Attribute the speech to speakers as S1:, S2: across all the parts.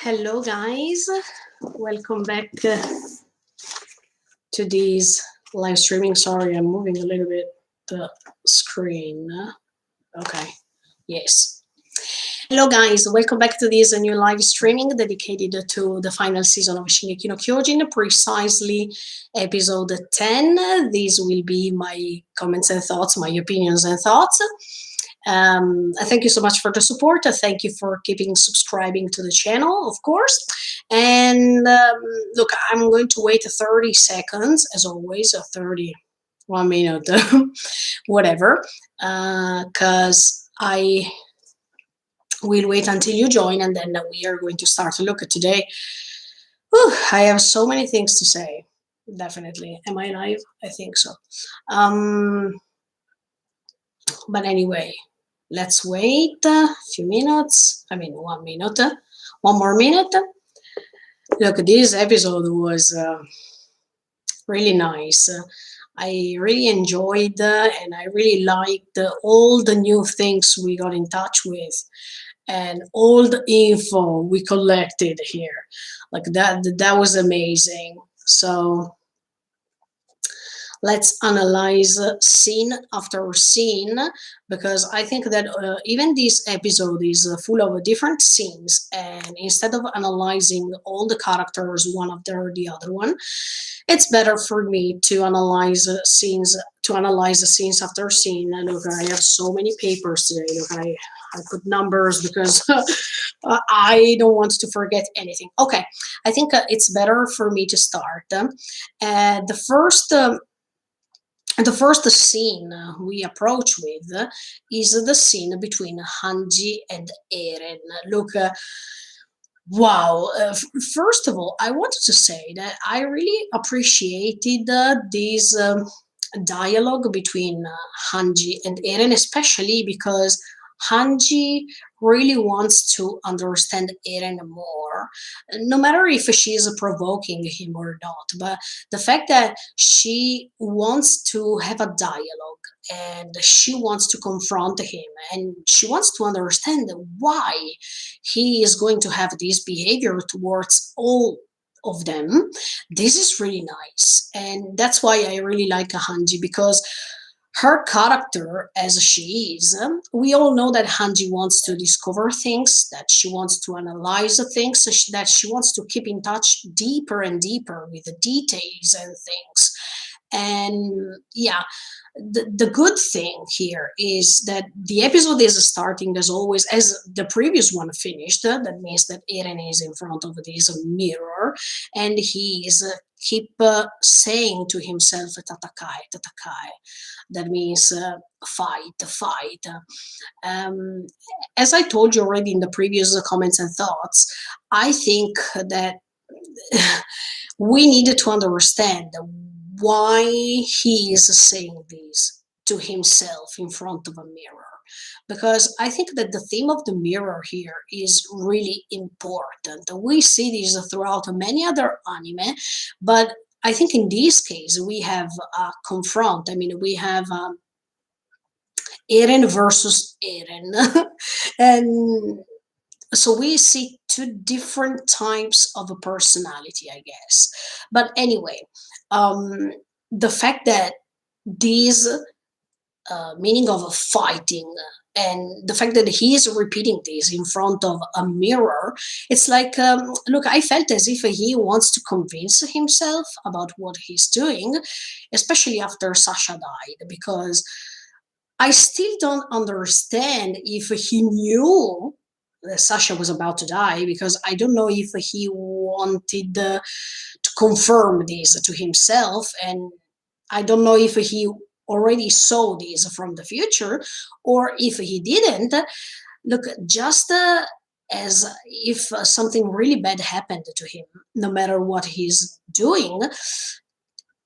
S1: Hello, guys. Welcome back to this live streaming. Sorry, I'm moving a little bit the screen. Okay, yes. Hello, guys. Welcome back to this new live streaming dedicated to the final season of Shingeki no Kyojin, precisely episode 10. These will be my comments and thoughts, my opinions and thoughts. I thank you so much for the support. I thank you for keeping subscribing to the channel, of course. And look, I'm going to wait 30 seconds, as always, 30, 1 minute, whatever, because I will wait until you join and then we are going to start. Look at today. Whew, I have so many things to say. Definitely. Am I live? I think so. But anyway, let's wait a few minutes. 1 minute. One more minute. Look, this episode was really nice. I really enjoyed and I really liked all the new things we got in touch with and all the info we collected here. Like that was amazing. So let's analyze scene after scene, because I think that even this episode is full of different scenes, and instead of analyzing all the characters one after the other one, it's better for me to analyze scenes after scene. And look, I have so many papers today. Look, I put numbers because I don't want to forget anything. Okay, I think it's better for me to start. The first scene we approach with is the scene between Hanji and Eren. Look, wow. First of all, I wanted to say that I really appreciated this dialogue between Hanji and Eren, especially because Hanji really wants to understand Eren more, no matter if she is provoking him or not. But the fact that she wants to have a dialogue and she wants to confront him and she wants to understand why he is going to have this behavior towards all of them, this is really nice. And that's why I really like Hanji, because her character as she is, we all know that Hanji wants to discover things, that she wants to analyze the things, that she wants to keep in touch deeper and deeper with the details and things. And yeah, the good thing here is that the episode is starting as always, as the previous one finished. That means that Eren is in front of this mirror and he is keep saying to himself, "Tatakai, Tatakai." That means fight, fight. As I told you already in the previous comments and thoughts, I think that we needed to understand why he is saying this to himself in front of a mirror. Because I think that the theme of the mirror here is really important. We see this throughout many other anime, but I think in this case we have confront. We have Eren versus Eren, and so we see two different types of a personality, I guess. But anyway, the fact that this meaning of fighting and the fact that he is repeating this in front of a mirror, it's like, look, I felt as if he wants to convince himself about what he's doing, especially after Sasha died, because I still don't understand if he knew that Sasha was about to die, because I don't know if he wanted to confirm this to himself, and I don't know if he already saw this from the future or if he didn't. Look, just as if something really bad happened to him, no matter what he's doing,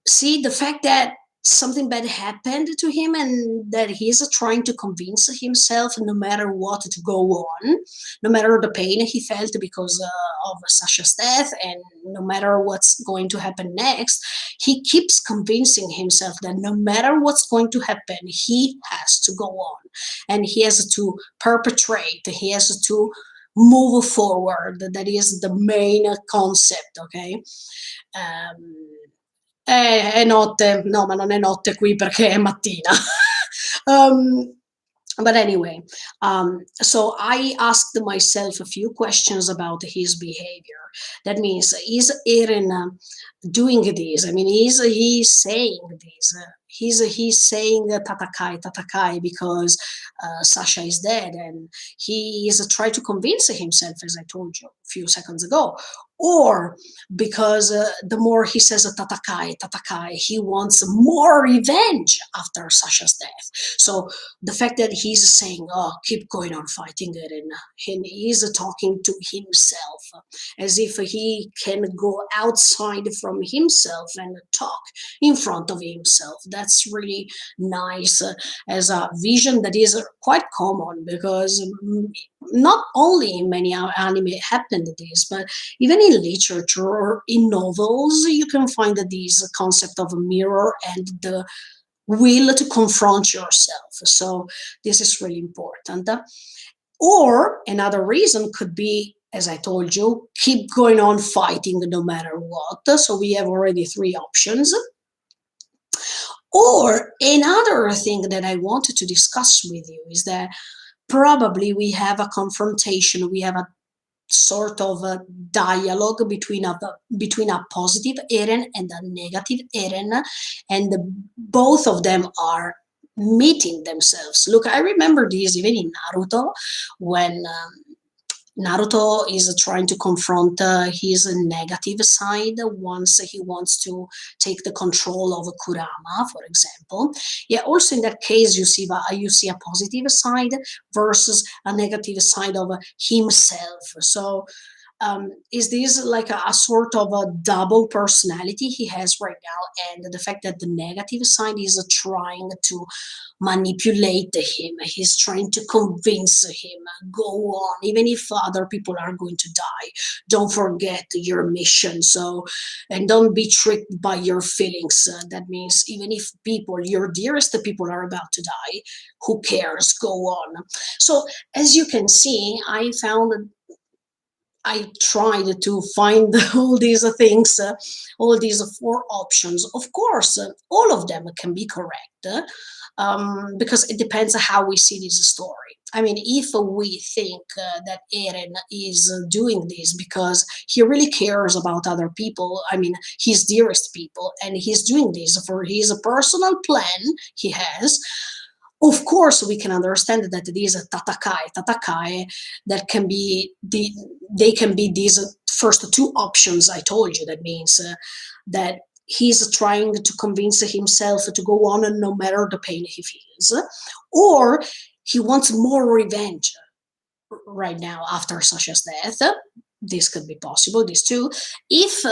S1: see the fact that something bad happened to him and that he's trying to convince himself, no matter what, to go on, no matter the pain he felt because of Sasha's death, and no matter what's going to happen next, he keeps convincing himself that no matter what's going to happen, he has to go on and he has to perpetrate, he has to move forward. That is the main concept, ok? È notte, no, ma non è notte qui perché è mattina. um, but anyway, so I asked myself a few questions about his behavior. That means, is Eren doing this? I mean, is he saying this? He's saying Tatakai, Tatakai because Sasha is dead, and he is trying to convince himself, as I told you a few seconds ago, or because the more he says Tatakai, Tatakai, he wants more revenge after Sasha's death. So the fact that he's saying, "Oh, keep going on fighting it," and he's talking to himself as if he can go outside from himself and talk in front of himself. That's really nice as a vision that is quite common because not only in many anime happened this, but even in literature or in novels, you can find this concept of a mirror and the will to confront yourself. So this is really important. Or another reason could be, as I told you, keep going on fighting no matter what. So we have already three options. Or another thing that I wanted to discuss with you is that probably we have a confrontation, we have a sort of a dialogue between a positive Eren and a negative Eren, and both of them are meeting themselves. Look, I remember this even in Naruto when Naruto is trying to confront his negative side once he wants to take the control of Kurama, for example. Yeah, also in that case, you see a positive side versus a negative side of himself. So is this like a sort of a double personality he has right now, and the fact that the negative side is trying to manipulate him, he's trying to convince him, go on, even if other people are going to die, don't forget your mission. So, and don't be tricked by your feelings. That means even if people, your dearest people, are about to die, who cares, go on. So as you can see, I tried to find all these things, all these four options. Of course, all of them can be correct because it depends how we see this story. I mean, if we think that Eren is doing this because he really cares about other people, I mean, his dearest people, and he's doing this for his personal plan he has, of course we can understand that these tatakai that can be they can be these first two options I told you. That means that he's trying to convince himself to go on no matter the pain he feels, or he wants more revenge right now after Sasha's death. This could be possible, these two. If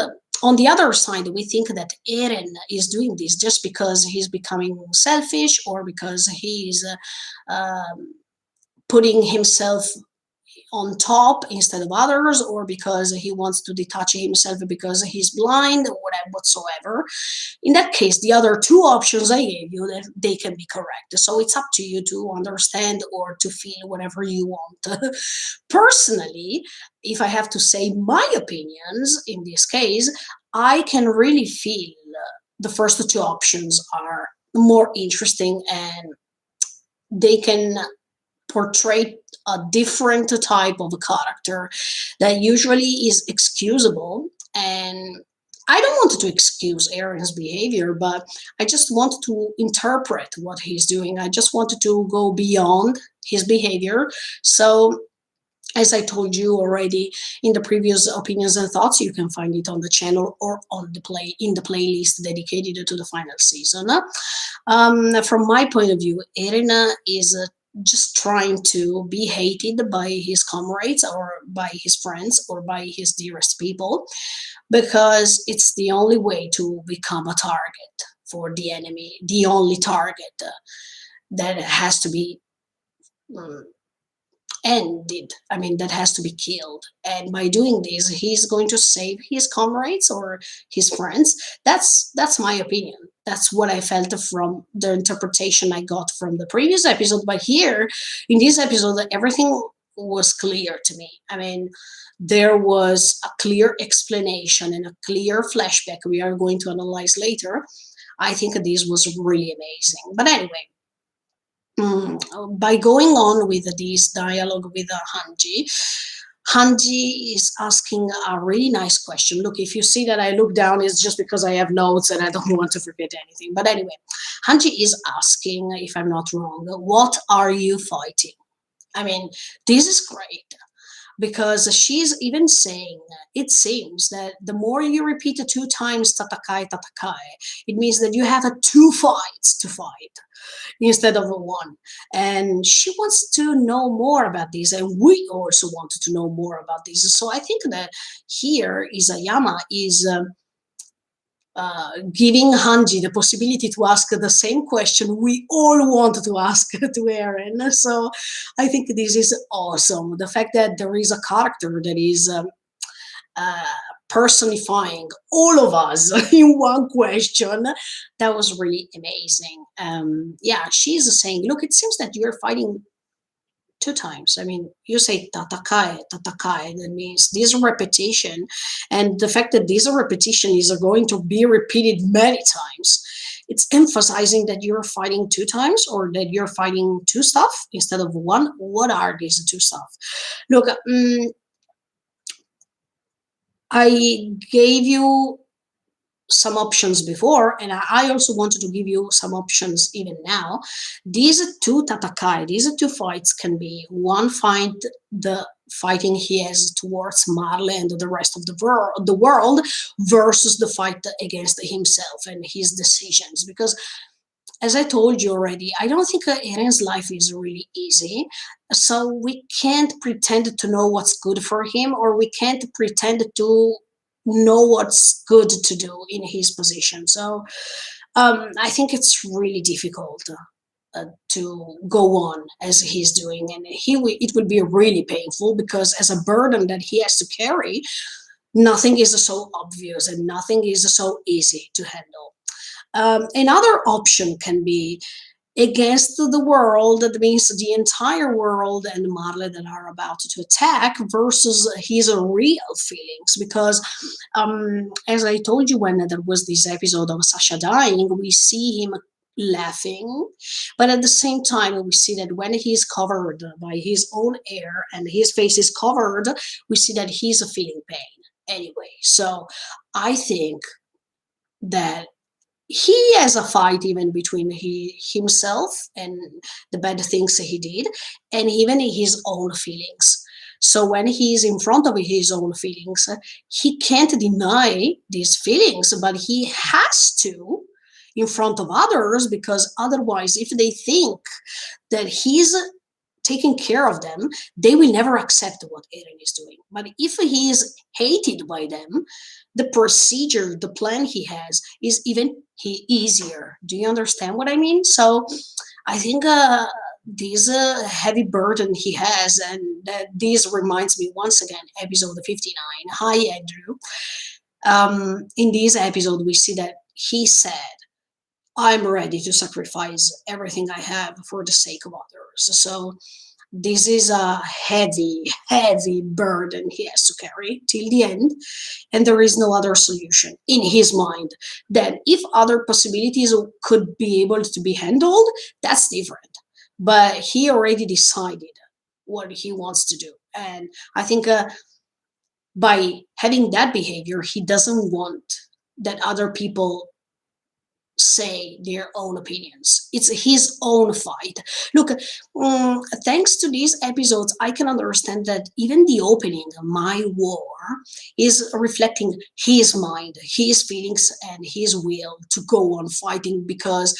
S1: on the other side we think that Eren is doing this just because he's becoming selfish, or because he's putting himself on top instead of others, or because he wants to detach himself because he's blind or whatever whatsoever, in that case the other two options I gave you, that they can be correct. So it's up to you to understand or to feel whatever you want. Personally, if I have to say my opinions in this case, I can really feel the first two options are more interesting, and they can portray a different type of a character that usually is excusable. And I don't want to excuse Aaron's behavior, but I just want to interpret what he's doing. I just wanted to go beyond his behavior. So as I told you already in the previous opinions and thoughts, you can find it on the channel or on the play in the playlist dedicated to the final season. From my point of view, Erina is just trying to be hated by his comrades or by his friends or by his dearest people, because it's the only way to become a target for the enemy, the only target that has to be um, ended. I mean, that has to be killed. And by doing this, he's going to save his comrades or his friends. That's my opinion. That's what I felt from the interpretation I got from the previous episode. But here, in this episode, everything was clear to me. I mean, there was a clear explanation and a clear flashback we are going to analyze later. I think this was really amazing. But anyway, by going on with this dialogue with Hanji, Hanji is asking a really nice question. Look, if you see that I look down, it's just because I have notes and I don't want to forget anything. But anyway, Hanji is asking, if I'm not wrong, what are you fighting? I mean, this is great because she's even saying it seems that the more you repeat it two times tatakai tatakai, it means that you have two fights to fight instead of a one. And she wants to know more about this, and we also wanted to know more about this. So I think that here Isayama is giving Hanji the possibility to ask the same question we all want to ask to Eren. So I think this is awesome. The fact that there is a character that is uh, personifying all of us in one question, that was really amazing. Yeah, she's saying, look, it seems that you're fighting two times. I mean, you say tatakai, tatakai, that means this repetition. And the fact that this repetition is going to be repeated many times, it's emphasizing that you're fighting two times or that you're fighting two stuff instead of one. What are these two stuff? Look, I gave you some options before, and I also wanted to give you some options even now. These two tatakai, these two fights can be one fight, the fighting he has towards Marley and the rest of the world versus the fight against himself and his decisions. Because as I told you already, I don't think Eren's life is really easy. So we can't pretend to know what's good for him, or we can't pretend to know what's good to do in his position. So I think it's really difficult to go on as he's doing, and it will be really painful because as a burden that he has to carry, nothing is so obvious and nothing is so easy to handle. Another option can be against the world, that means the entire world and Marley that are about to attack versus his real feelings. Because, as I told you, when there was this episode of Sasha dying, we see him laughing, but at the same time, we see that when he's covered by his own hair and his face is covered, we see that he's feeling pain anyway. So I think that he has a fight even between himself and the bad things he did, and even his own feelings. So when he's in front of his own feelings, he can't deny these feelings, but he has to in front of others, because otherwise, if they think that he's taking care of them, they will never accept what Eren is doing. But if he is hated by them, the procedure, the plan he has is even easier. Do you understand what I mean? So I think this heavy burden he has, and that this reminds me once again, episode 59. Hi, Andrew. In this episode, we see that he said, I'm ready to sacrifice everything I have for the sake of others. So this is a heavy, heavy burden he has to carry till the end, and there is no other solution in his mind. Then, if other possibilities could be able to be handled, that's different. But he already decided what he wants to do, and I think by having that behavior, he doesn't want that other people say their own opinions. It's his own fight. Look, thanks to these episodes, I can understand that even the opening, My War, is reflecting his mind, his feelings, and his will to go on fighting, because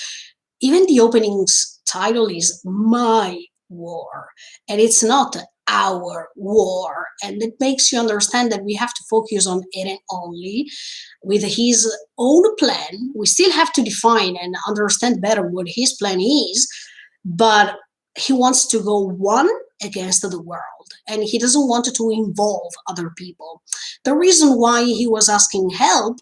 S1: even the opening's title is My War, and it's not our war. And it makes you understand that we have to focus on Eren only with his own plan. We still have to define and understand better what his plan is, but he wants to go one against the world, and he doesn't want to involve other people. The reason why he was asking help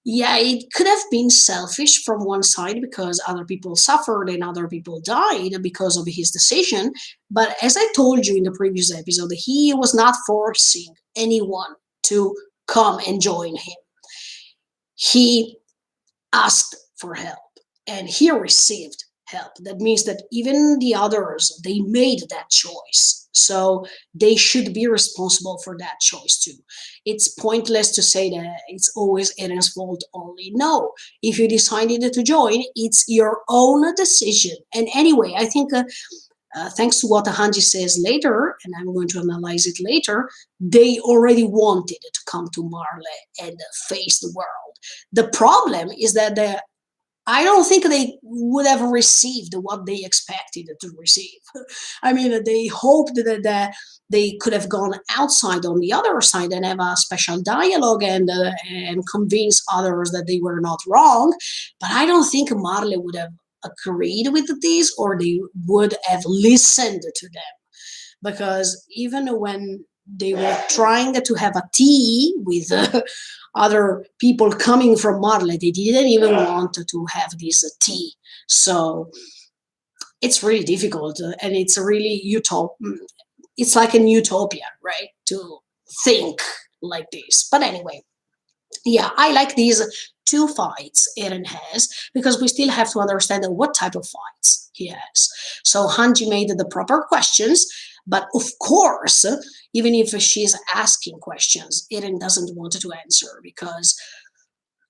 S1: Yeah, it could have been selfish from one side because other people suffered and other people died because of his decision. But as I told you in the previous episode, he was not forcing anyone to come and join him. He asked for help and he received help. That means that even the others, they made that choice. So they should be responsible for that choice too. It's pointless to say that it's always Eren's fault only. No, if you decided to join, it's your own decision. And anyway, I think thanks to what Hanji says later, and I'm going to analyze it later, they already wanted to come to Marley and face the world. The problem is that I don't think they would have received what they expected to receive. I mean, they hoped that they could have gone outside on the other side and have a special dialogue and convince others that they were not wrong. But I don't think Marley would have agreed with this or they would have listened to them because even when they were trying to have a tea with other people coming from Marley, they didn't even want to have this tea. So it's really difficult, and it's really it's like an utopia, right? To think like this. But anyway, yeah, I like these two fights Eren has because we still have to understand what type of fights he has. So Hanji made the proper questions, but of course, even if she's asking questions, Eren doesn't want to answer because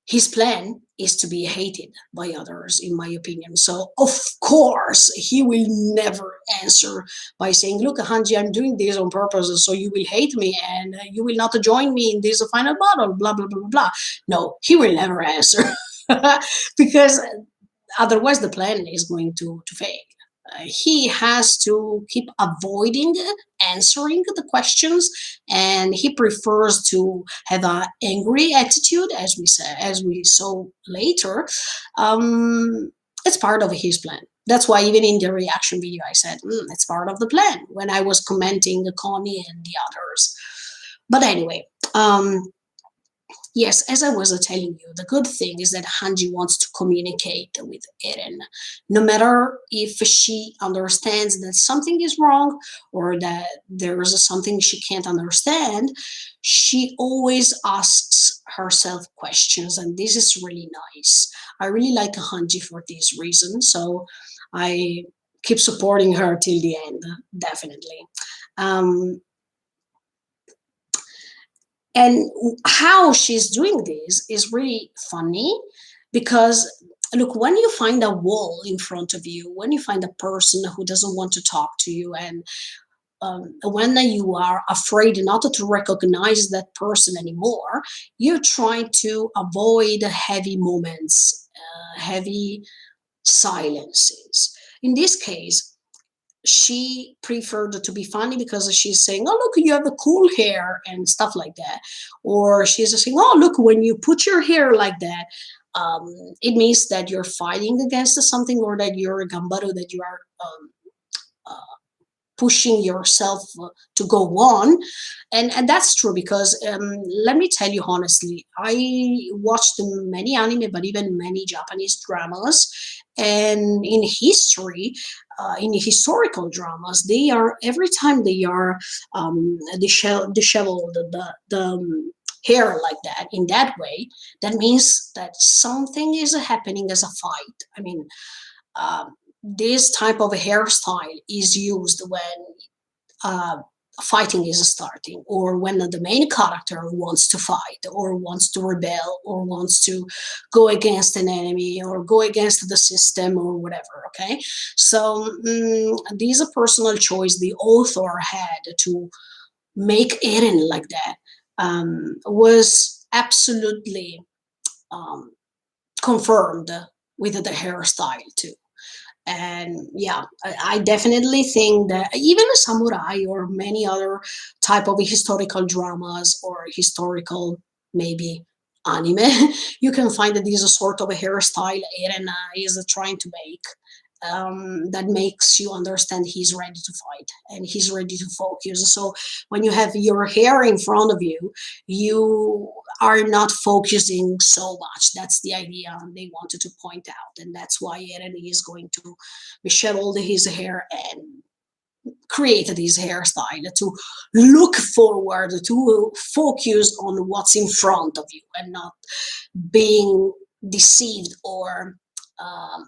S1: his plan is to be hated by others, in my opinion. So, of course, he will never answer by saying, look, Hanji, I'm doing this on purpose, so you will hate me and you will not join me in this final battle, blah, blah, blah, blah, blah. No, he will never answer because otherwise the plan is going to fail. He has to keep avoiding answering the questions and he prefers to have an angry attitude as we saw later. It's part of his plan. That's why even in the reaction video I said it's part of the plan when I was commenting Connie and the others. But anyway, yes, as I was telling you, the good thing is that Hanji wants to communicate with Eren. No matter if she understands that something is wrong or that there is something she can't understand, she always asks herself questions, and this is really nice. I really like Hanji for this reason, so I keep supporting her till the end, definitely. Um, and how she's doing this is really funny because look, when you find a wall in front of you, when you find a person who doesn't want to talk to you, and when you are afraid not to recognize that person anymore, you try to avoid heavy moments, heavy silences. In this case, she preferred to be funny because she's saying, "Oh, look, you have a cool hair," and stuff like that. Or she's saying, "Oh, look, when you put your hair like that, it means that you're fighting against something or that you're a gambaru, that you are uh, pushing yourself to go on." And that's true because let me tell you honestly, I watched many anime but even many Japanese dramas, and in history, in historical dramas, they are every time they are disheveled the hair like that in that way, that means that something is happening as a fight. I mean, this type of hairstyle is used when uh, fighting is starting or when the main character wants to fight or wants to rebel or wants to go against an enemy or go against the system or whatever. Okay, so this is a personal choice the author had to make Eren like that, was absolutely um, confirmed with the hairstyle too. And yeah, I definitely think that even a samurai or many other type of historical dramas or historical maybe anime, you can find that this is a sort of a hairstyle Eren is trying to make. that makes you understand he's ready to fight and he's ready to focus. So when you have your hair in front of you, you are not focusing so much. That's the idea they wanted to point out, and that's why Eren is going to shovel his hair and create this hairstyle to look forward, to focus on what's in front of you and not being deceived or um,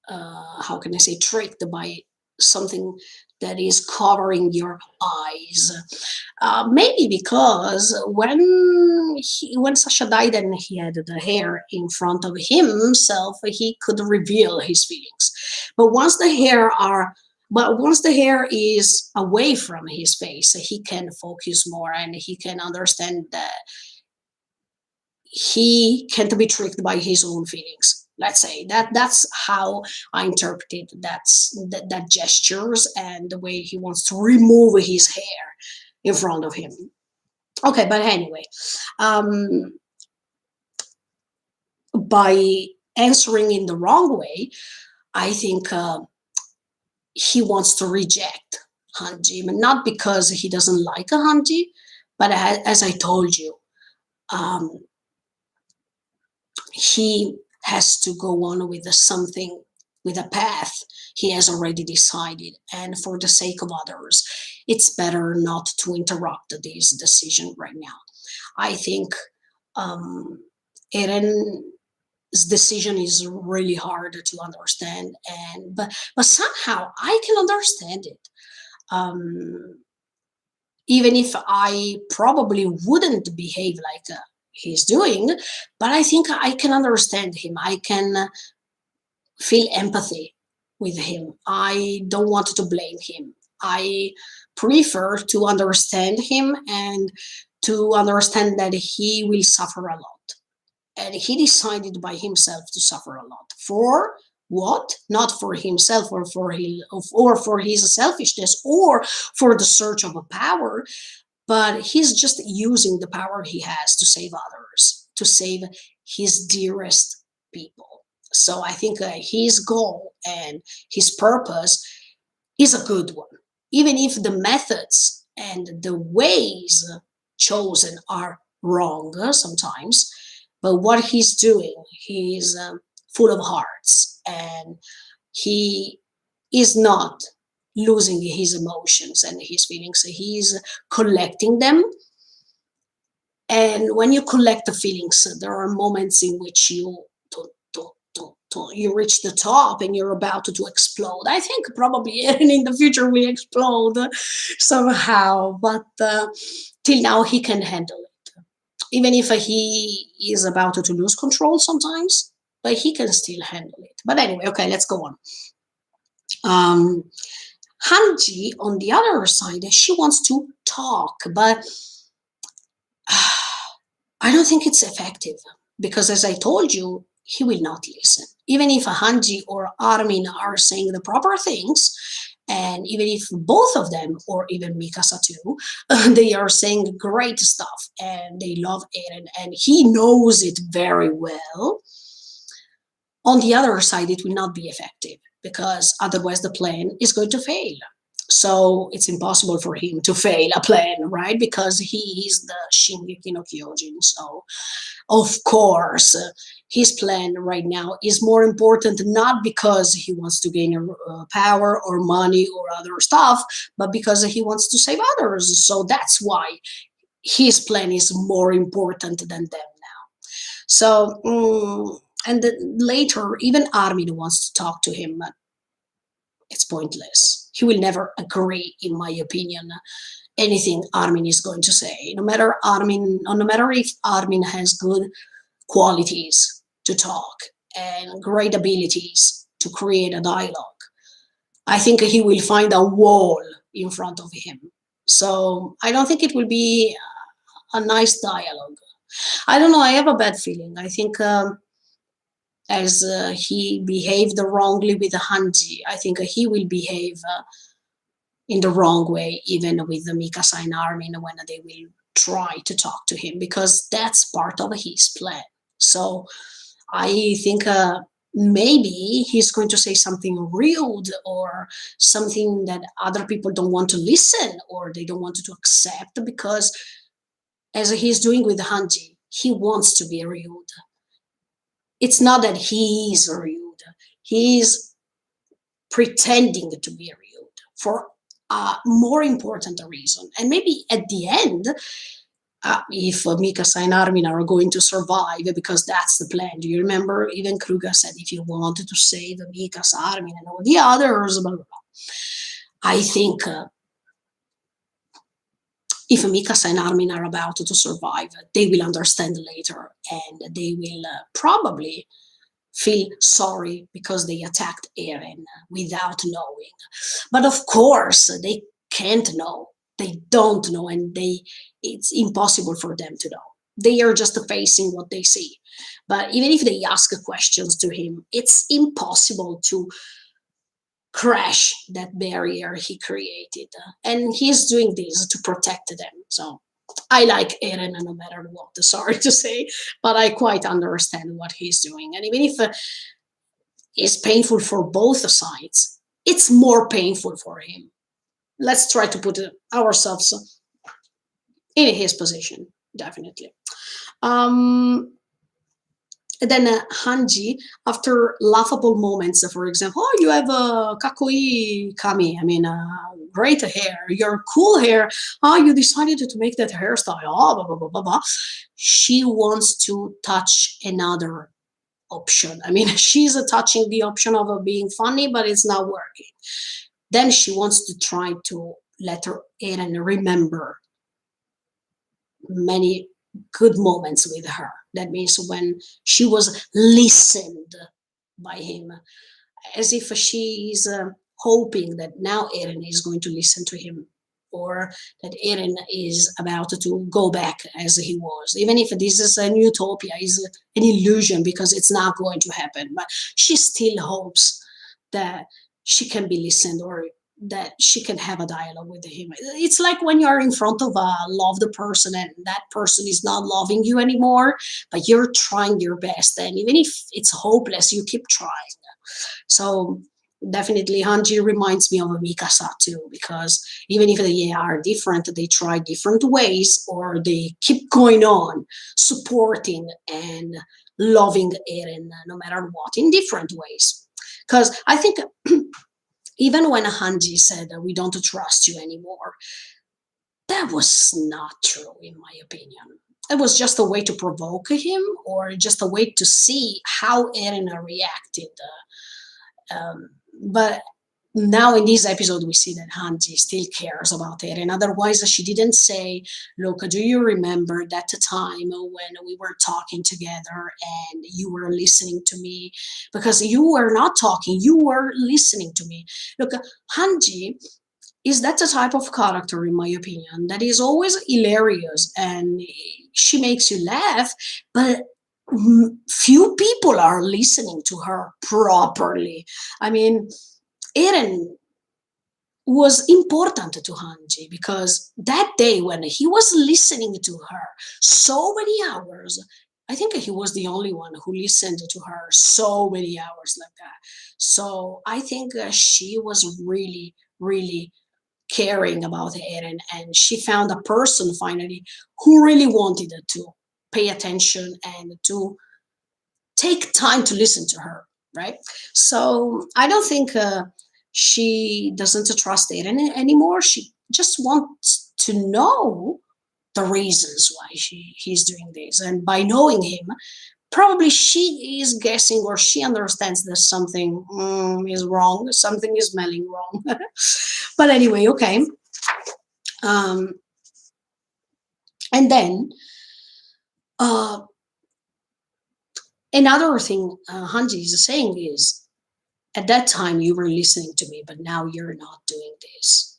S1: how can I say, tricked by something that is covering your eyes. Maybe because when Sasha died and he had the hair in front of himself, he could reveal his feelings. But once the hair is away from his face, he can focus more and he can understand that he can't be tricked by his own feelings. Let's say that's how I interpreted that gestures and the way he wants to remove his hair in front of him. Okay, but anyway, um, by answering in the wrong way, I think he wants to reject Hanji, but not because he doesn't like a Hanji, but as I told you, um, he has to go on with something, with a path he has already decided, and for the sake of others it's better not to interrupt this decision right now. I think um, Eren's decision is really hard to understand, and but somehow I can understand it. um, Even if I probably wouldn't behave like he's doing, but I think I can understand him. I can feel empathy with him. I don't want to blame him. I prefer to understand him and to understand that he will suffer a lot. And he decided by himself to suffer a lot. For what? Not for himself or for his selfishness or for the search of a power, but he's just using the power he has to save others, to save his dearest people. So I think his goal and his purpose is a good one, even if the methods and the ways chosen are wrong sometimes. But what he's doing, he's full of hearts, and he is not losing his emotions and his feelings. He's collecting them, and when you collect the feelings, there are moments in which you reach the top and you're about to explode. I think probably in the future we explode somehow, but till now he can handle it. Even if he is about to lose control sometimes, but he can still handle it. But anyway, okay, let's go on. Um, Hanji, on the other side, she wants to talk, but I don't think it's effective because, as I told you, he will not listen. Even if Hanji or Armin are saying the proper things, and even if both of them, or even Mikasa too, they are saying great stuff and they love Eren and he knows it very well, on the other side, it will not be effective because otherwise the plan is going to fail. So it's impossible for him to fail a plan, right? Because he is the Shingeki no Kyojin. So of course, his plan right now is more important not because he wants to gain power or money or other stuff, but because he wants to save others. So that's why his plan is more important than them now. So, and then later, even Armin wants to talk to him, but it's pointless. He will never agree, in my opinion, anything Armin is going to say. No matter if Armin has good qualities to talk and great abilities to create a dialogue, I think he will find a wall in front of him. So I don't think it will be a nice dialogue. I don't know. I have a bad feeling. I think as he behaved wrongly with Hanji, I think he will behave in the wrong way, even with the Mikasa and Armin when they will try to talk to him, because that's part of his plan. So I think maybe he's going to say something rude or something that other people don't want to listen or they don't want to accept because, as he's doing with Hanji, he wants to be rude. It's not that he is rude, he's pretending to be rude for a more important reason. And maybe at the end, if Mikasa and Armin are going to survive, because that's the plan. Do you remember? Even Kruger said, if you wanted to save Mikasa, Armin, and all the others, blah, blah, blah. I think if Mikasa and Armin are about to survive, they will understand later and they will probably feel sorry because they attacked Eren without knowing. But of course, they can't know. They don't know, and it's impossible for them to know. They are just facing what they see. But even if they ask questions to him, it's impossible to crash that barrier he created. And he's doing this to protect them. So I like Eren no matter what, sorry to say, but I quite understand what he's doing. And even if it's painful for both sides, it's more painful for him. Let's try to put ourselves in his position, definitely. Um, then Hanji, after laughable moments, for example, oh, you have a kakoi kami, I mean, great hair, your cool hair, oh, you decided to make that hairstyle, oh, blah, blah, blah, blah, blah. She wants to touch another option. I mean, she's touching the option of being funny, but it's not working. Then she wants to try to let her in and remember many good moments with her. That means when she was listened by him, as if she is hoping that now Eren is going to listen to him, or that Eren is about to go back as he was. Even if this is an utopia, is an illusion because it's not going to happen. But she still hopes that she can be listened or that she can have a dialogue with him. It's like when you're in front of a loved person and that person is not loving you anymore, but you're trying your best. And even if it's hopeless, you keep trying. So definitely Hanji reminds me of Mikasa too, because even if they are different, they try different ways or they keep going on supporting and loving Eren no matter what in different ways. Because I think even when Hanji said we don't trust you anymore, that was not true in my opinion. It was just a way to provoke him or just a way to see how Eren reacted. But now in this episode, we see that Hanji still cares about Eren. Otherwise, she didn't say, look, do you remember that time when we were talking together and you were listening to me? Because you were not talking, you were listening to me. Look, Hanji is that the type of character, in my opinion, that is always hilarious and she makes you laugh, but few people are listening to her properly. I mean, Eren was important to Hanji because that day when he was listening to her so many hours, I think he was the only one who listened to her so many hours like that. So I think she was really, really caring about Eren, and she found a person finally who really wanted to pay attention and to take time to listen to her, right? So I don't think she doesn't trust Eren anymore. She just wants to know the reasons why he's doing this, and by knowing him, probably she is guessing or she understands that something is wrong, something is smelling wrong. But anyway, okay. Um, and then uh, another thing Hanji is saying is, at that time you were listening to me, but now you're not doing this.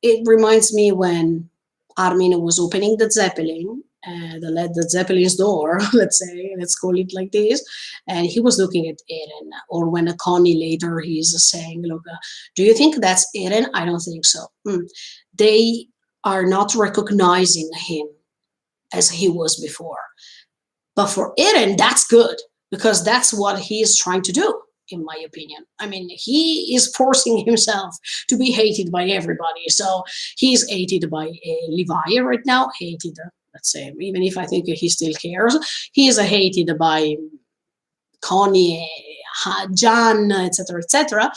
S1: It reminds me when Armin was opening the Zeppelin, the Zeppelin's door, let's say, let's call it like this, and he was looking at Eren. Or when Connie later he's saying, look, do you think that's Eren? I don't think so. They are not recognizing him as he was before. But for Eren, that's good because that's what he is trying to do, in my opinion. I mean, he is forcing himself to be hated by everybody. So he's hated by Levi right now, hated, let's say, even if I think he still cares, he is hated by Connie, John, etc., etc.,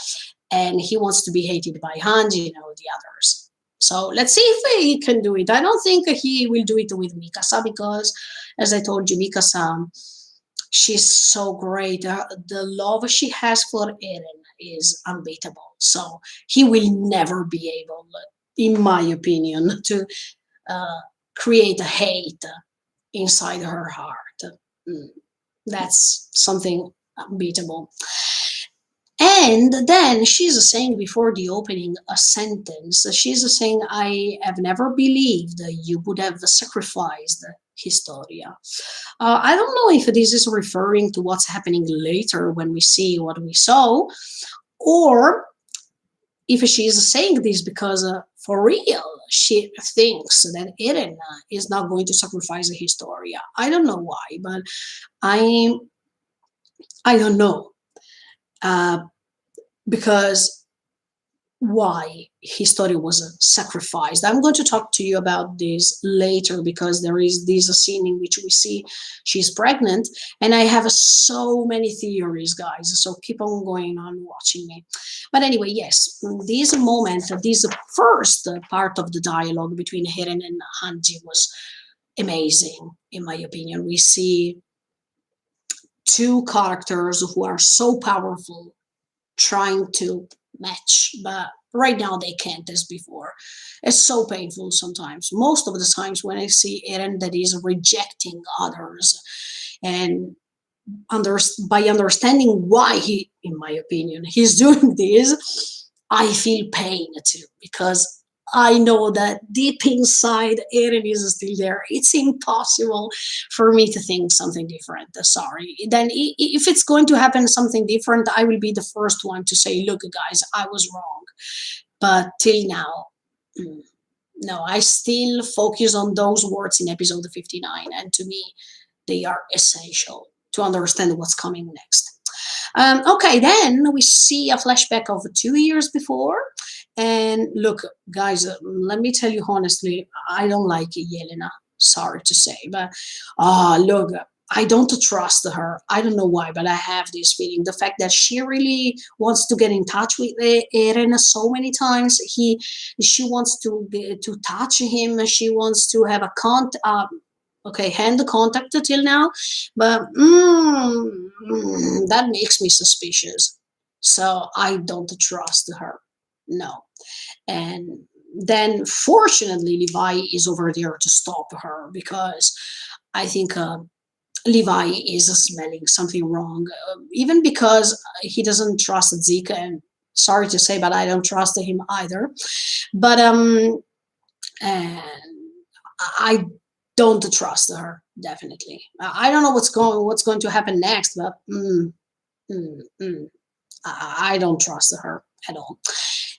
S1: and he wants to be hated by Hanji, the others. So let's see if he can do it. I don't think he will do it with Mikasa because, as I told you, Mikasa, she's so great. The love she has for Eren is unbeatable. So he will never be able, in my opinion, to uh, create a hate inside her heart. Mm, that's something unbeatable. And then she's saying before the opening a sentence. She's saying, I have never believed you would have sacrificed Historia. I don't know if this is referring to what's happening later when we see what we saw, or if she is saying this because for real she thinks that Eren is not going to sacrifice Historia. I don't know why, but I I don't know. Uh, because why his story was sacrificed. I'm going to talk to you about this later because there is this scene in which we see she's pregnant, and I have so many theories, guys. So keep on going on watching me. But anyway, yes, this moment, this first part of the dialogue between Hiren and Hanji was amazing, in my opinion. We see two characters who are so powerful trying to match, but right now they can't as before. It's so painful sometimes. Most of the times when I see Eren that is rejecting others, and under, by understanding why he, in my opinion, he's doing this, I feel pain too because I know that deep inside Eren is still there. It's impossible for me to think something different. Sorry. Then if it's going to happen something different, I will be the first one to say, look, guys, I was wrong. But till now, mm, no, I still focus on those words in episode 59. And to me, they are essential to understand what's coming next. Okay, then we see a flashback of 2 years before. And look, guys, let me tell you honestly, I don't like Yelena. Sorry to say, but look, I don't trust her. I don't know why, but I have this feeling. The fact that she really wants to get in touch with Eren so many times. She wants to touch him. She wants to have a okay, hand contact till now, but that makes me suspicious. So I don't trust her. No. And then fortunately, Levi is over there to stop her because I think Levi is smelling something wrong. Even because he doesn't trust Zeke, and sorry to say, but I don't trust him either. But and I don't trust her definitely. I don't know what's going to happen next, but mm, mm, I don't trust her at all.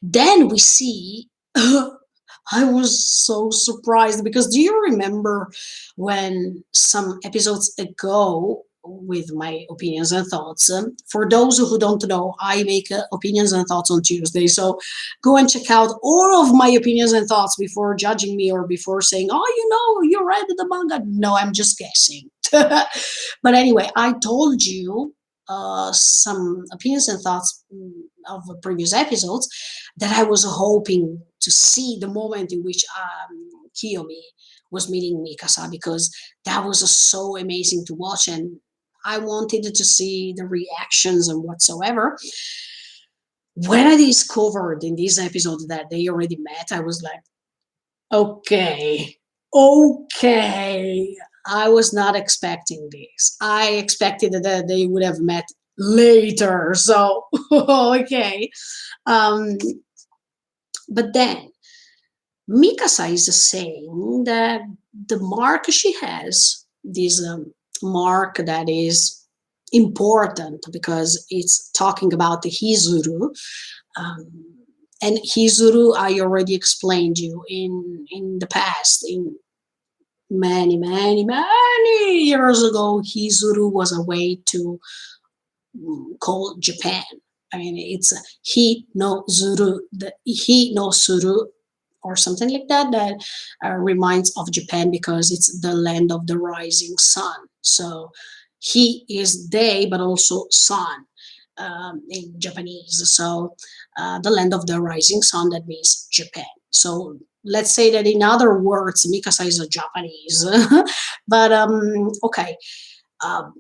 S1: Then we see. I was so surprised because do you remember when some episodes ago with my opinions and thoughts? For those who don't know, I make opinions and thoughts on Tuesday. So go and check out all of my opinions and thoughts before judging me or before saying, oh, you read the manga. No, I'm just guessing. But anyway, I told you some opinions and thoughts of the previous episodes that I was hoping to see the moment in which Kiyomi was meeting Mikasa because that was so amazing to watch, and I wanted to see the reactions and whatsoever. When I discovered in this episode that they already met, I was like, okay, okay. I was not expecting this. I expected that they would have met later. So, okay. Um, but then Mikasa is saying that the mark she has, this mark that is important because it's talking about the Hizuru. Um, and Hizuru, I already explained you in the past, in many, many, many years ago, Hizuru was a way to call Japan. I mean, it's Hi no Zuru, the Hi no Suru, or something like that, that reminds of Japan because it's the land of the rising sun. So he is day, but also sun in Japanese. So the land of the rising sun, that means Japan. So let's say that in other words, Mikasa is a Japanese. But okay, um,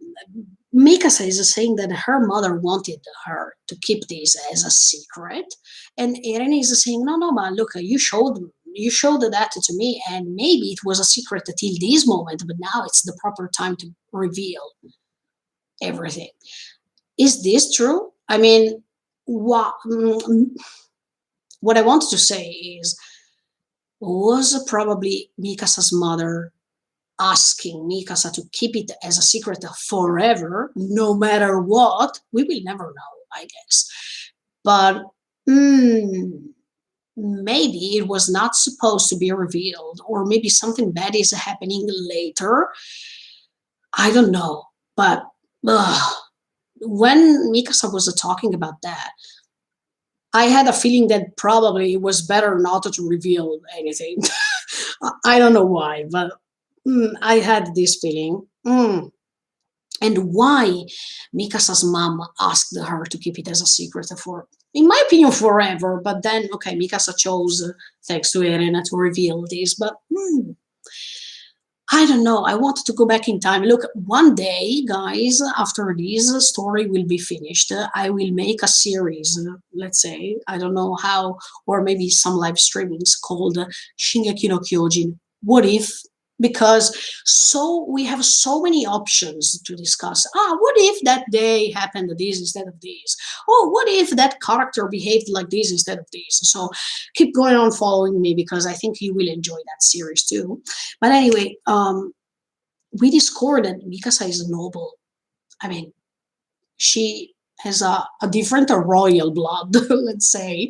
S1: Mikasa is saying that her mother wanted her to keep this as a secret, and Eren is saying, "No, no, ma, look, you showed that to me, and maybe it was a secret till this moment, but now it's the proper time to reveal everything." Is this true? I mean, what I wanted to say is, was probably Mikasa's mother asking Mikasa to keep it as a secret forever, no matter what? We will never know, I guess. But mm, maybe it was not supposed to be revealed, or maybe something bad is happening later. I don't know. But ugh, when Mikasa was talking about that, I had a feeling that probably it was better not to reveal anything. I don't know why, but I had this feeling. And why Mikasa's mom asked her to keep it as a secret for, in my opinion, forever. But then, okay, Mikasa chose, thanks to Eren, to reveal this. But I don't know. I wanted to go back in time. Look, one day, guys, after this story will be finished, I will make a series, let's say, I don't know how, or maybe some live streamings called Shingeki no Kyojin. What if? Because so we have so many options to discuss. What if that day happened this instead of this? Oh, what if that character behaved like this instead of this? So keep going on following me because I think you will enjoy that series too. But anyway, we discovered that Mikasa is noble. I mean, she has a different royal blood, let's say.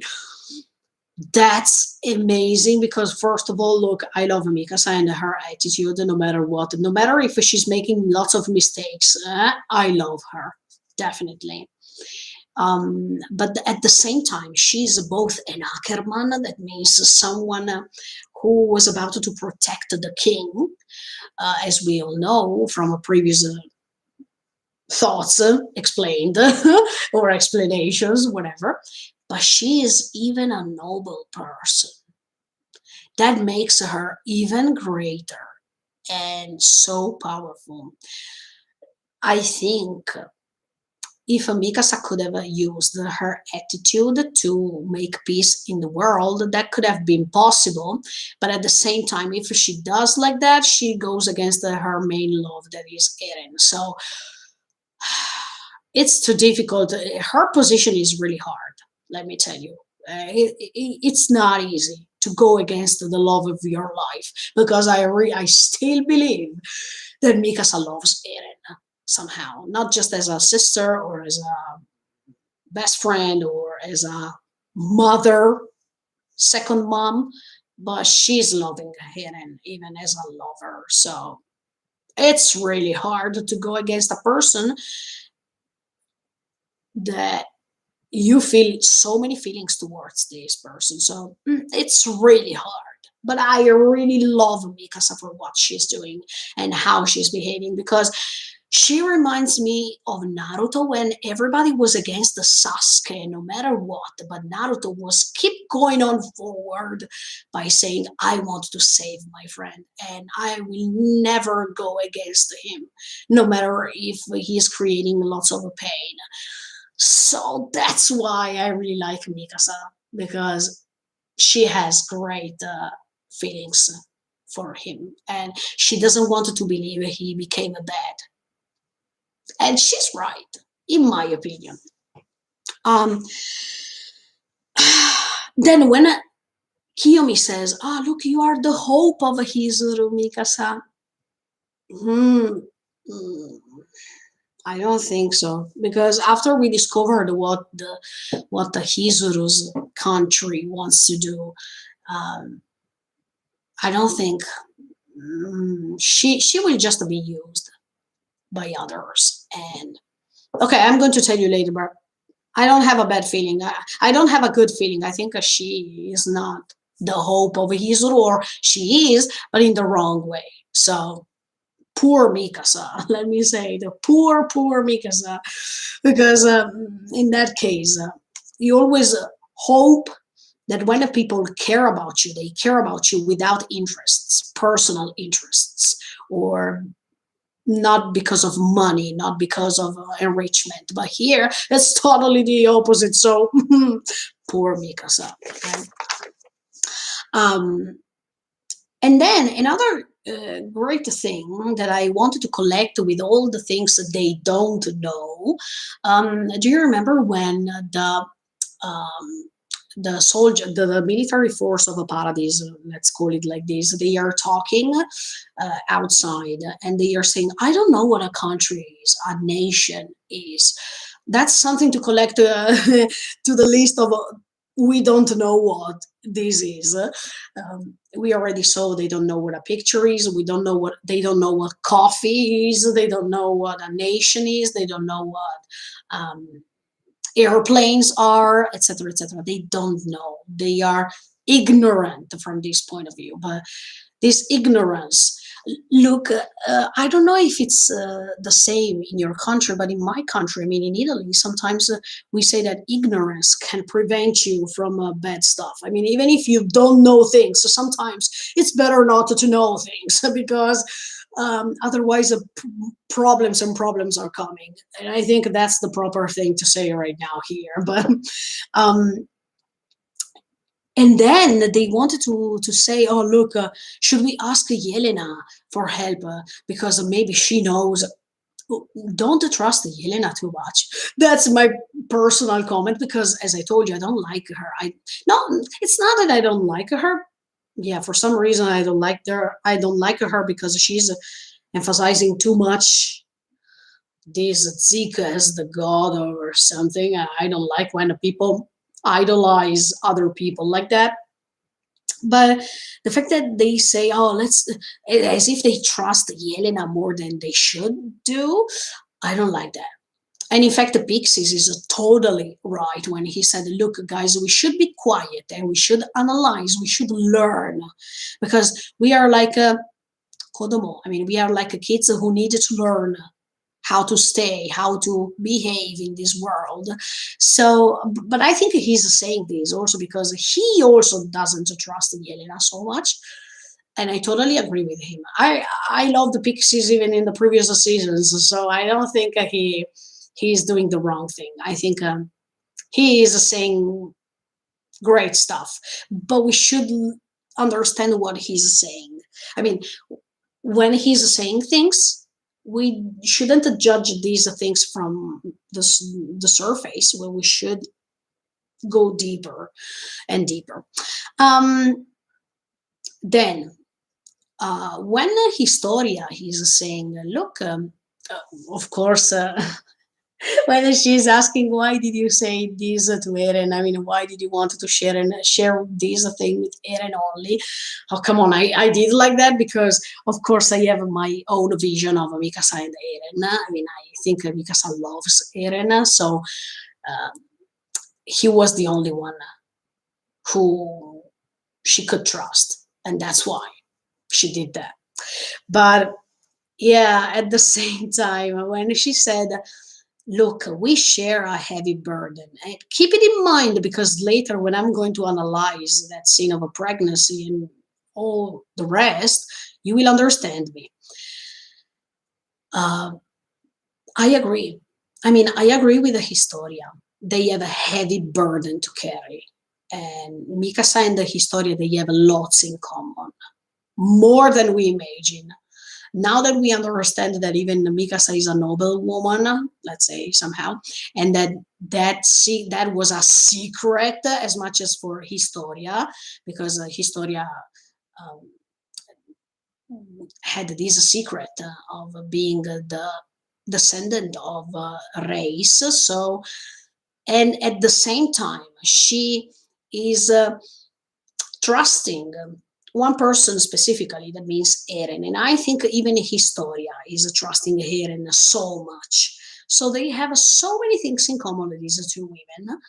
S1: That's amazing because, first of all, look, I love Mikasa and her attitude no matter what. No matter if she's making lots of mistakes, I love her, definitely. But at the same time, she's both an Ackerman, that means someone who was about to protect the king, as we all know from a previous thoughts explained or explanations, whatever. But she is even a noble person. That makes her even greater and so powerful. I think if Mikasa could have used her attitude to make peace in the world, that could have been possible. But at the same time, if she does like that, she goes against her main love, that is Eren. So it's too difficult. Her position is really hard, let me tell you. It's not easy to go against the love of your life because I still believe that Mikasa loves Eren somehow, not just as a sister or as a best friend or as a mother, second mom, but she's loving Eren even as a lover. So it's really hard to go against a person that you feel so many feelings towards this person. So it's really hard. But I really love Mikasa for what she's doing and how she's behaving because she reminds me of Naruto when everybody was against the Sasuke no matter what. But Naruto was keep going on forward by saying, I want to save my friend and I will never go against him, no matter if he is creating lots of pain. So that's why I really like Mikasa because she has great feelings for him and she doesn't want to believe he became a bad. And she's right, in my opinion. Um, then when Kiyomi says, look, you are the hope of Hizuru, Mikasa. Hmm. hmm, I don't think so because after we discovered what the Hizuru's country wants to do, um, I don't think. she will just be used by others. And okay, I'm going to tell you later, but I don't have a bad feeling. I don't have a good feeling. I think she is not the hope of Hizuru, or she is, but in the wrong way. So poor Mikasa, let me say, the poor Mikasa, because in that case, you always hope that when the people care about you, they care about you without interests, personal interests, or not because of money, not because of enrichment. But here, it's totally the opposite. So poor Mikasa. Okay? Um, and then another great thing that I wanted to collect with all the things that they don't know. Do you remember when um, the soldier, the military force of a paradise, let's call it like this, they are talking outside, and they are saying, I don't know what a country is, a nation is. That's something to collect to the list of we don't know what this is. We already saw they don't know what a picture is. We don't know what they don't know what coffee is. They don't know what a nation is. They don't know what airplanes are, etc., etc. They don't know. They are ignorant from this point of view. But this ignorance, look, I don't know if it's the same in your country, but in my country, I mean, in Italy, sometimes we say that ignorance can prevent you from bad stuff. I mean, even if you don't know things, so sometimes it's better not to know things because otherwise problems and problems are coming. And I think that's the proper thing to say right now here. But um, and then they wanted to say, oh look, should we ask Yelena for help because maybe she knows. Don't trust Yelena too much. That's my personal comment because, as I told you, I don't like her. I no, it's not that I don't like her. Yeah, for some reason I don't like her. I don't like her because she's emphasizing too much this Zika as the god or something. I don't like when people idolize other people like that. But the fact that they say, "Oh, let's," as if they trust Yelena more than they should do, I don't like that. And in fact, the Pixies is totally right when he said, "Look, guys, we should be quiet and we should analyze, we should learn, because we are like a kodomo. I mean, we are like a kids who need to learn how to stay, how to behave in this world." So, but I think he's saying this also because he also doesn't trust Yelena so much, and I totally agree with him. I love the Pixies even in the previous seasons, so I don't think he's doing the wrong thing. I think he is saying great stuff, but we should understand what he's saying. I mean, when he's saying things, we shouldn't judge these things from the surface. Where we should go deeper and deeper. Um, then, when Historia is saying, "Look, of course." When she's asking why did you say this to Eren? I mean, why did you want to share this thing with Eren only? Oh, come on, I did like that because, of course, I have my own vision of Mikasa and Eren. I mean, I think Mikasa loves Eren, so uh, he was the only one who she could trust, and that's why she did that. But yeah, at the same time, when she said, look, we share a heavy burden. And keep it in mind because later, when I'm going to analyze that scene of a pregnancy and all the rest, you will understand me. Uh, I agree. I mean, I agree with the Historia. They have a heavy burden to carry. And Mikasa and the Historia, they have lots in common, more than we imagine. Now that we understand that even Mikasa is a noble woman, let's say somehow, and that was a secret as much as for Historia, because Historia um, had this secret of being the descendant of a race. So, and at the same time, she is trusting one person specifically, that means Eren. And I think even Historia is trusting Eren so much. So they have so many things in common with these two women,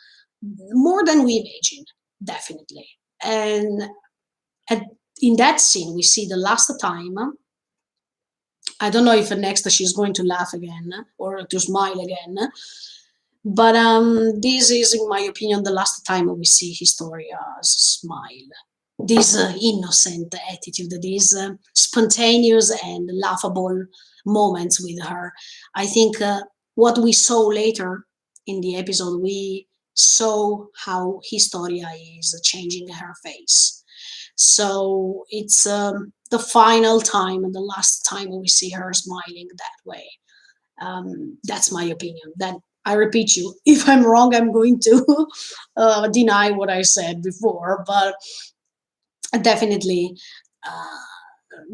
S1: more than we imagine, definitely. And at, in that scene, we see the last time. I don't know if next she's going to laugh again or to smile again, but this is, in my opinion, the last time we see Historia's smile. This innocent attitude, these spontaneous and laughable moments with her. I think what we saw later in the episode, we saw how Historia is changing her face. So it's the final time and the last time we see her smiling that way. That's my opinion. That I repeat you, if I'm wrong, I'm going to deny what I said before. But definitely,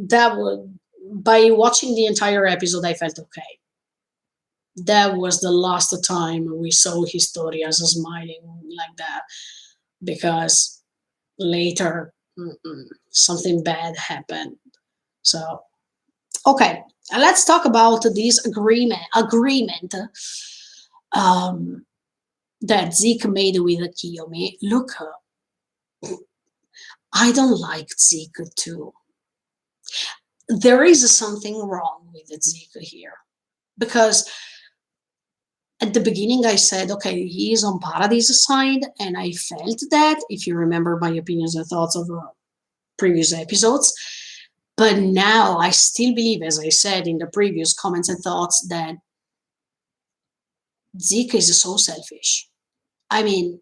S1: that would by watching the entire episode, I felt okay. That was the last time we saw Historias smiling like that because later something bad happened. So okay, let's talk about this agreement um, that Zeke made with Kiyomi. Look, I don't like Zeke too. There is something wrong with Zeke here because at the beginning I said, okay, he is on Paradise side, and I felt that. If you remember my opinions and thoughts of previous episodes. But now I still believe, as I said in the previous comments and thoughts, that Zeke is so selfish. I mean,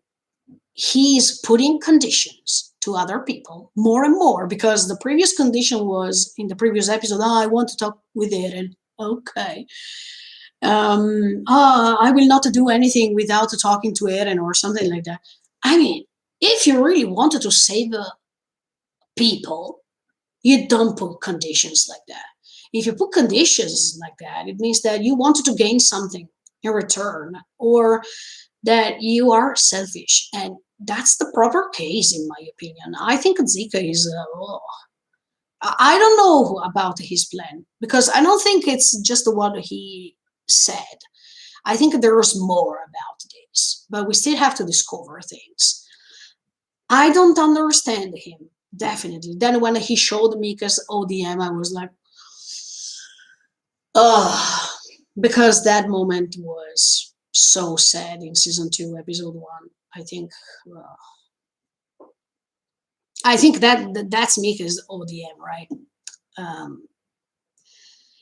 S1: he's putting conditions to other people more and more because the previous condition was in the previous episode, oh, I want to talk with Eren. Okay. I will not do anything without talking to Eren or something like that. I mean, if you really wanted to save people, you don't put conditions like that. If you put conditions like that, it means that you wanted to gain something in return or that you are selfish. And that's the proper case, in my opinion. I think Zika is, I don't know about his plan because I don't think it's just what he said. I think there's more about this, but we still have to discover things. I don't understand him, definitely. Then when he showed Mika's ODM, I was like, ugh, because that moment was so sad in season two, episode one. I think, uh, I think that's Mika's ODM, right? Um,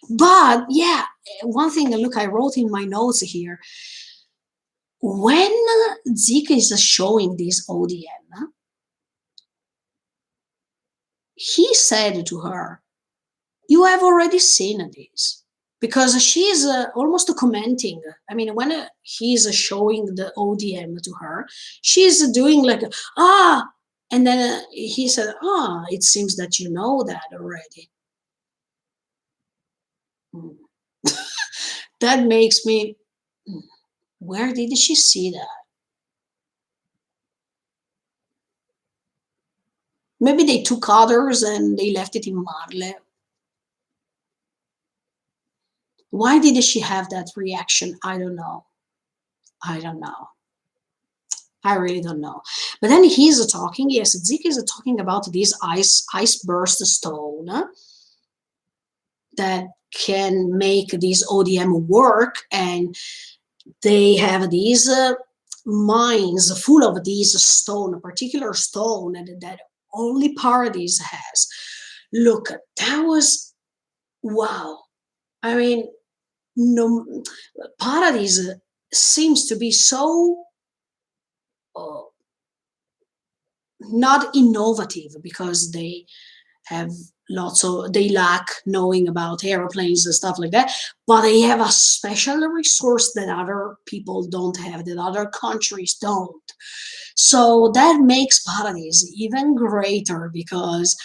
S1: but yeah, one thing. Look, I wrote in my notes here when Zika is showing this ODM, he said to her, you have already seen this because she's almost commenting. I mean, when he's showing the ODM to her, she's doing like, ah, and then he said, ah, it seems that you know that already. Hmm. That makes me, where did she see that? Maybe they took others and they left it in Marle. Why did she have that reaction? I don't know. I don't know. I really don't know. But then he's talking, yes, Zeke is talking about this ice burst stone that can make this ODM work, and they have these mines full of these stone, a particular stone that only Paradise has. Look, that was wow. I mean, no, Paradise seems to be so uh, not innovative because have they lack knowing about airplanes and stuff like that, but they have a special resource that other people don't have, that other countries don't. So that makes Paradise even greater because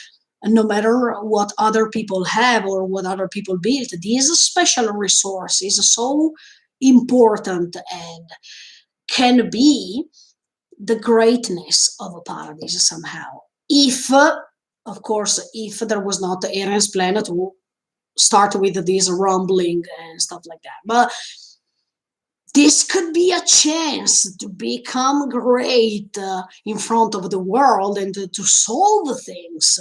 S1: no matter what other people have or what other people build, this special resource is so important and can be the greatness of a Paradise somehow if of course, if there was not Eren's plan to start with this rumbling and stuff like that. But this could be a chance to become great in front of the world and to solve things.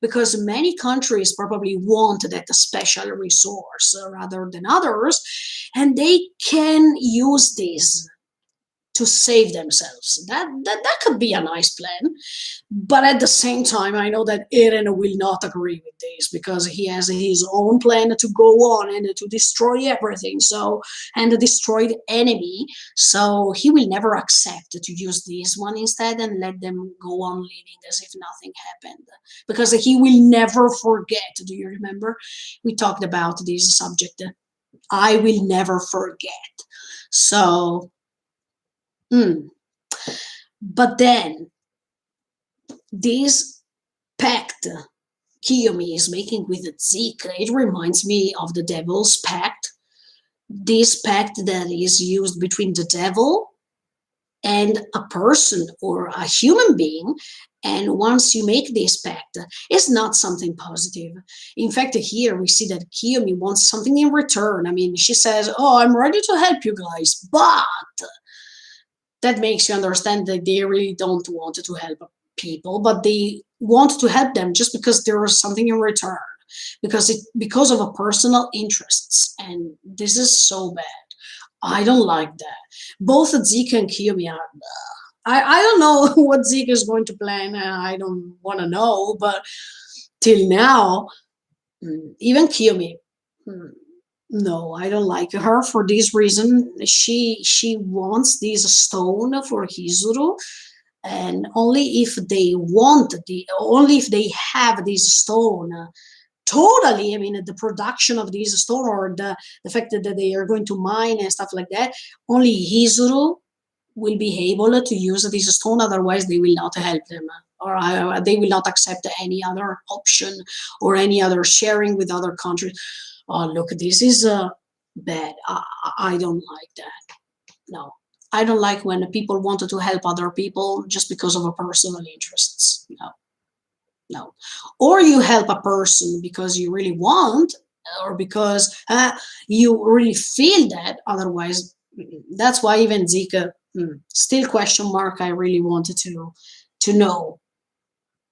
S1: Because many countries probably want that special resource rather than others, and they can use this to save themselves. That could be a nice plan. But at the same time, I know that Eren will not agree with this because he has his own plan to go on and to destroy everything. So, and destroy the enemy. So he will never accept to use this one instead and let them go on living as if nothing happened. Because he will never forget. Do you remember? We talked about this subject. I will never forget. So, mm. But then this pact Kiyomi is making with Zeke, it reminds me of the Devil's Pact. This pact that is used between the devil and a person or a human being. And once you make this pact, it's not something positive. In fact, here we see that Kiyomi wants something in return. I mean, she says, "Oh, I'm ready to help you guys," but that makes you understand that they really don't want to help people, but they want to help them just because there is something in return, because of a personal interests, and this is so bad. I don't like that. Both Zeke and Kiyomi are. I don't know what Zeke is going to plan. I don't want to know, but till now, even Kiyomi. mm, No, I don't like her for this reason. She wants this stone for Hizuru, and only if they have this stone. Totally, I mean the production of this stone or the fact that they are going to mine and stuff like that. Only Hizuru will be able to use this stone. Otherwise, they will not help them, or they will not accept any other option or any other sharing with other countries. Oh, look, this is bad. I don't like that. No, I don't like when people wanted to help other people just because of a personal interests. No, no. Or you help a person because you really want, or because you really feel that. Otherwise, that's why even Zika, still question mark. I really wanted to know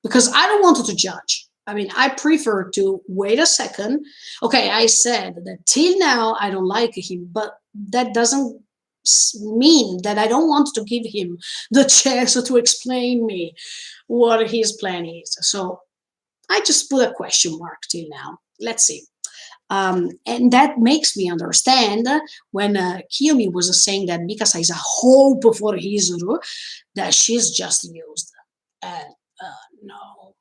S1: because I don't want to judge. I mean, I prefer to wait a second. Okay, I said that till now I don't like him, but that doesn't mean that I don't want to give him the chance to explain me what his plan is. So I just put a question mark till now. Let's see. And that makes me understand when Kiyomi was saying that Mikasa is a hope for Hizuru, that she's just used. And no,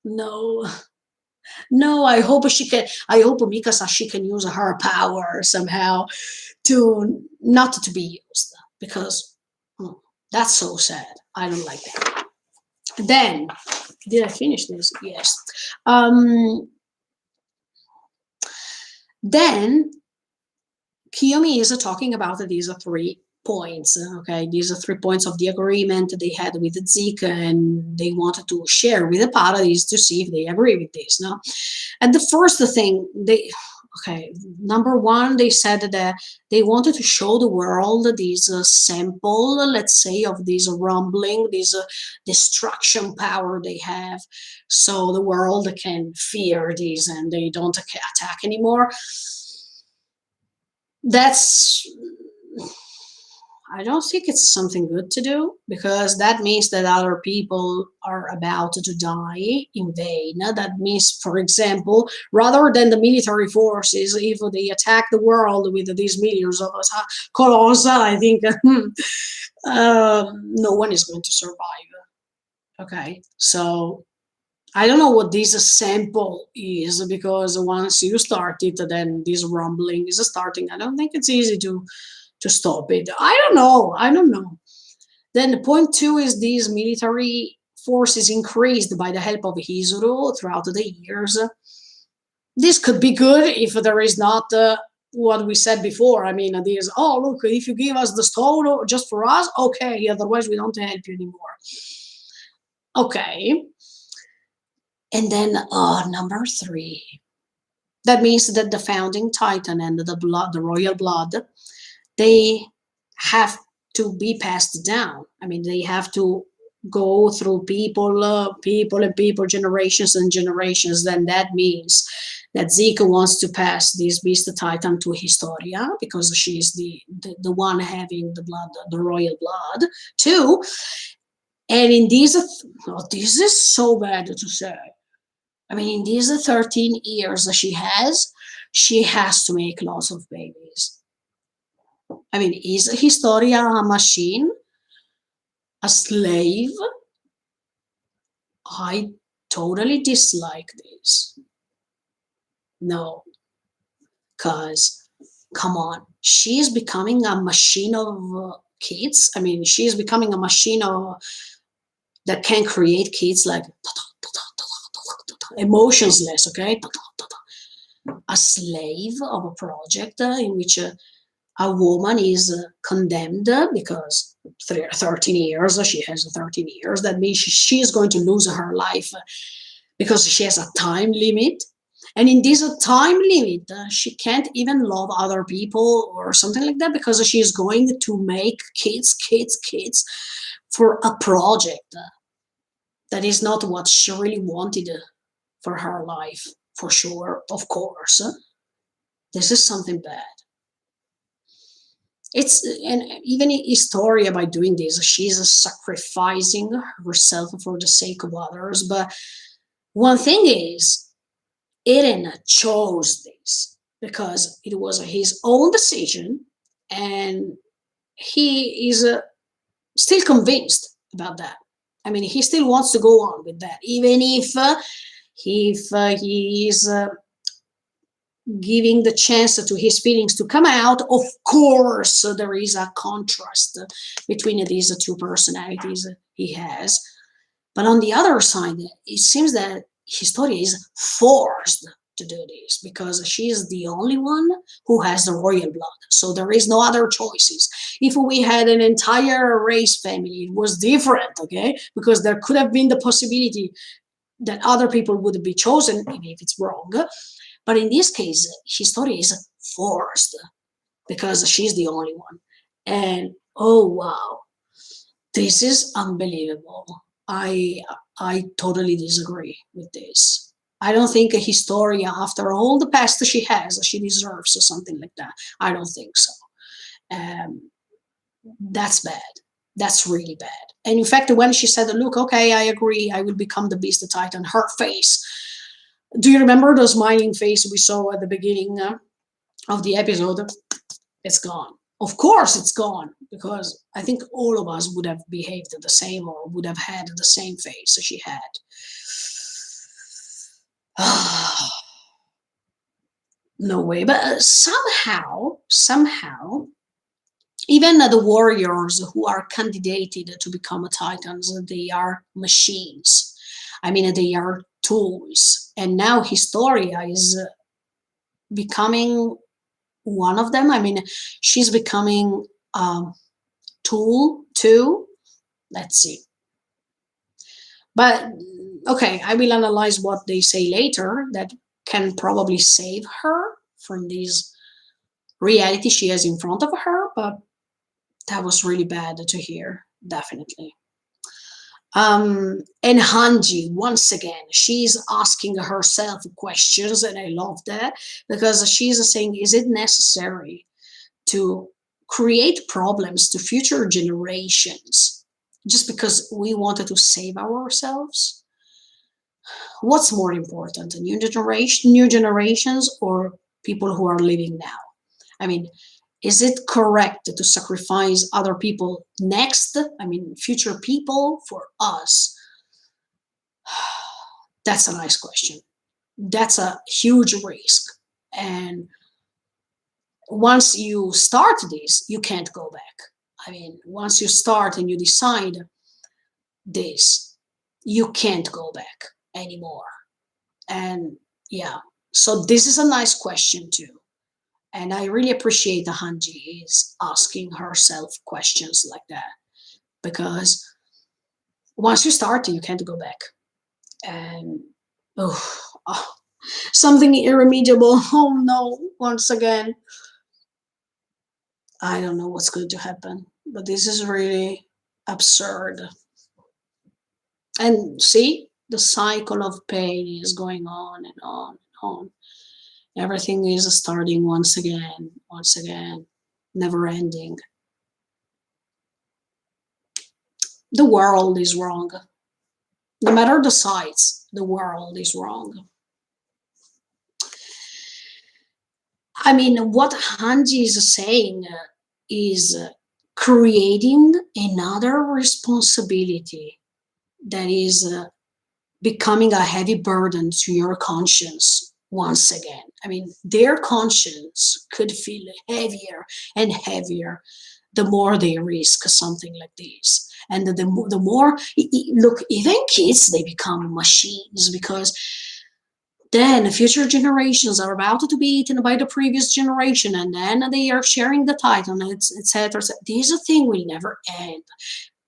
S1: no, no. I hope she can. I hope Mikasa she can use her power somehow to not to be used because that's so sad. I don't like that. Then did I finish this? Yes. Um, then Kiyomi is talking about these 3 points. Okay, these are 3 points of the agreement they had with Zika, and they wanted to share with the parties to see if they agree with this. No, and the first thing okay, number one, they said that they wanted to show the world this sample, let's say, of this rumbling, this destruction power they have, so the world can fear this and they don't attack anymore. That's I don't think it's something good to do because that means that other people are about to die in vain. That means, for example, rather than the military forces, if they attack the world with these millions of colossi, I think no one is going to survive. Okay, so I don't know what this sample is because once you start it, then this rumbling is starting. I don't think it's easy to stop it. I don't know. I don't know. Then the point two is these military forces increased by the help of Hizuru throughout the years. This could be good if there is not what we said before. I mean, this, oh, look, if you give us the stone just for us, okay, otherwise we don't help you anymore. Okay. And then number three. That means that the founding titan and the blood, the royal blood, they have to be passed down. I mean, they have to go through people, people and people, generations and generations. Then that means that Zeke wants to pass this beast titan to Historia because she's the one having the blood, the royal blood too. And in these, oh, this is so bad to say. I mean, in these 13 years she has to make lots of babies. I mean, is Historia a machine, a slave? I totally dislike this. No, because come on, she's becoming a machine of kids. I mean, she's becoming a machine of that can create kids like emotionless. Okay, a slave of a project in which a woman is condemned because 13 years, she has 13 years. That means she is going to lose her life because she has a time limit. And in this time limit, she can't even love other people or something like that because she is going to make kids for a project that is not what she really wanted for her life, for sure, of course. This is something bad. It's and even Historia by doing this, she's sacrificing herself for the sake of others. But one thing is, Eren chose this because it was his own decision, and he is still convinced about that. I mean, he still wants to go on with that, even if he is giving the chance to his feelings to come out. Of course, there is a contrast between these two personalities he has. But on the other side, it seems that Historia is forced to do this because she is the only one who has the royal blood. So there is no other choices. If we had an entire race family, it was different, okay? Because there could have been the possibility that other people would be chosen, even if it's wrong. But in this case, Historia is forced because she's the only one. And oh wow, this is unbelievable. I totally disagree with this. I don't think a Historia, after all the past she has, she deserves something like that. I don't think so. Um, that's bad. That's really bad. And in fact, when she said, "Look, okay, I agree. I will become the Beast Titan," her face. Do you remember the smiling face we saw at the beginning of the episode? It's gone. Of course, it's gone because I think all of us would have behaved the same or would have had the same face she had. No way. But somehow, even the warriors who are candidated to become titans, they are machines. I mean, they are tools. And now Historia is becoming one of them. I mean, she's becoming a tool too. Let's see. But okay, I will analyze what they say later that can probably save her from this reality she has in front of her. But that was really bad to hear, definitely. And Hanji, once again, she's asking herself questions, and I love that because she's saying, is it necessary to create problems to future generations just because we wanted to save ourselves? What's more important, new generations, or people who are living now? I mean, is it correct to sacrifice other people next? I mean, future people for us? That's a nice question. That's a huge risk. And once you start this, you can't go back. I mean, once you start and you decide this, you can't go back anymore. And yeah, so this is a nice question too. And I really appreciate the Hanji is asking herself questions like that because once you start, you can't go back. And Oh, oh, something irremediable. Oh no, once again. I don't know what's going to happen, but this is really absurd. And see, the cycle of pain is going on and on and on. Everything is starting once again, never ending. The world is wrong. No matter the sides, the world is wrong. I mean, what Hanji is saying is creating another responsibility that is becoming a heavy burden to your conscience once again. I mean, their conscience could feel heavier and heavier the more they risk something like this. And the more, look, even kids, they become machines because then future generations are about to be eaten by the previous generation, and then they are sharing the title, etc. This thing will never end.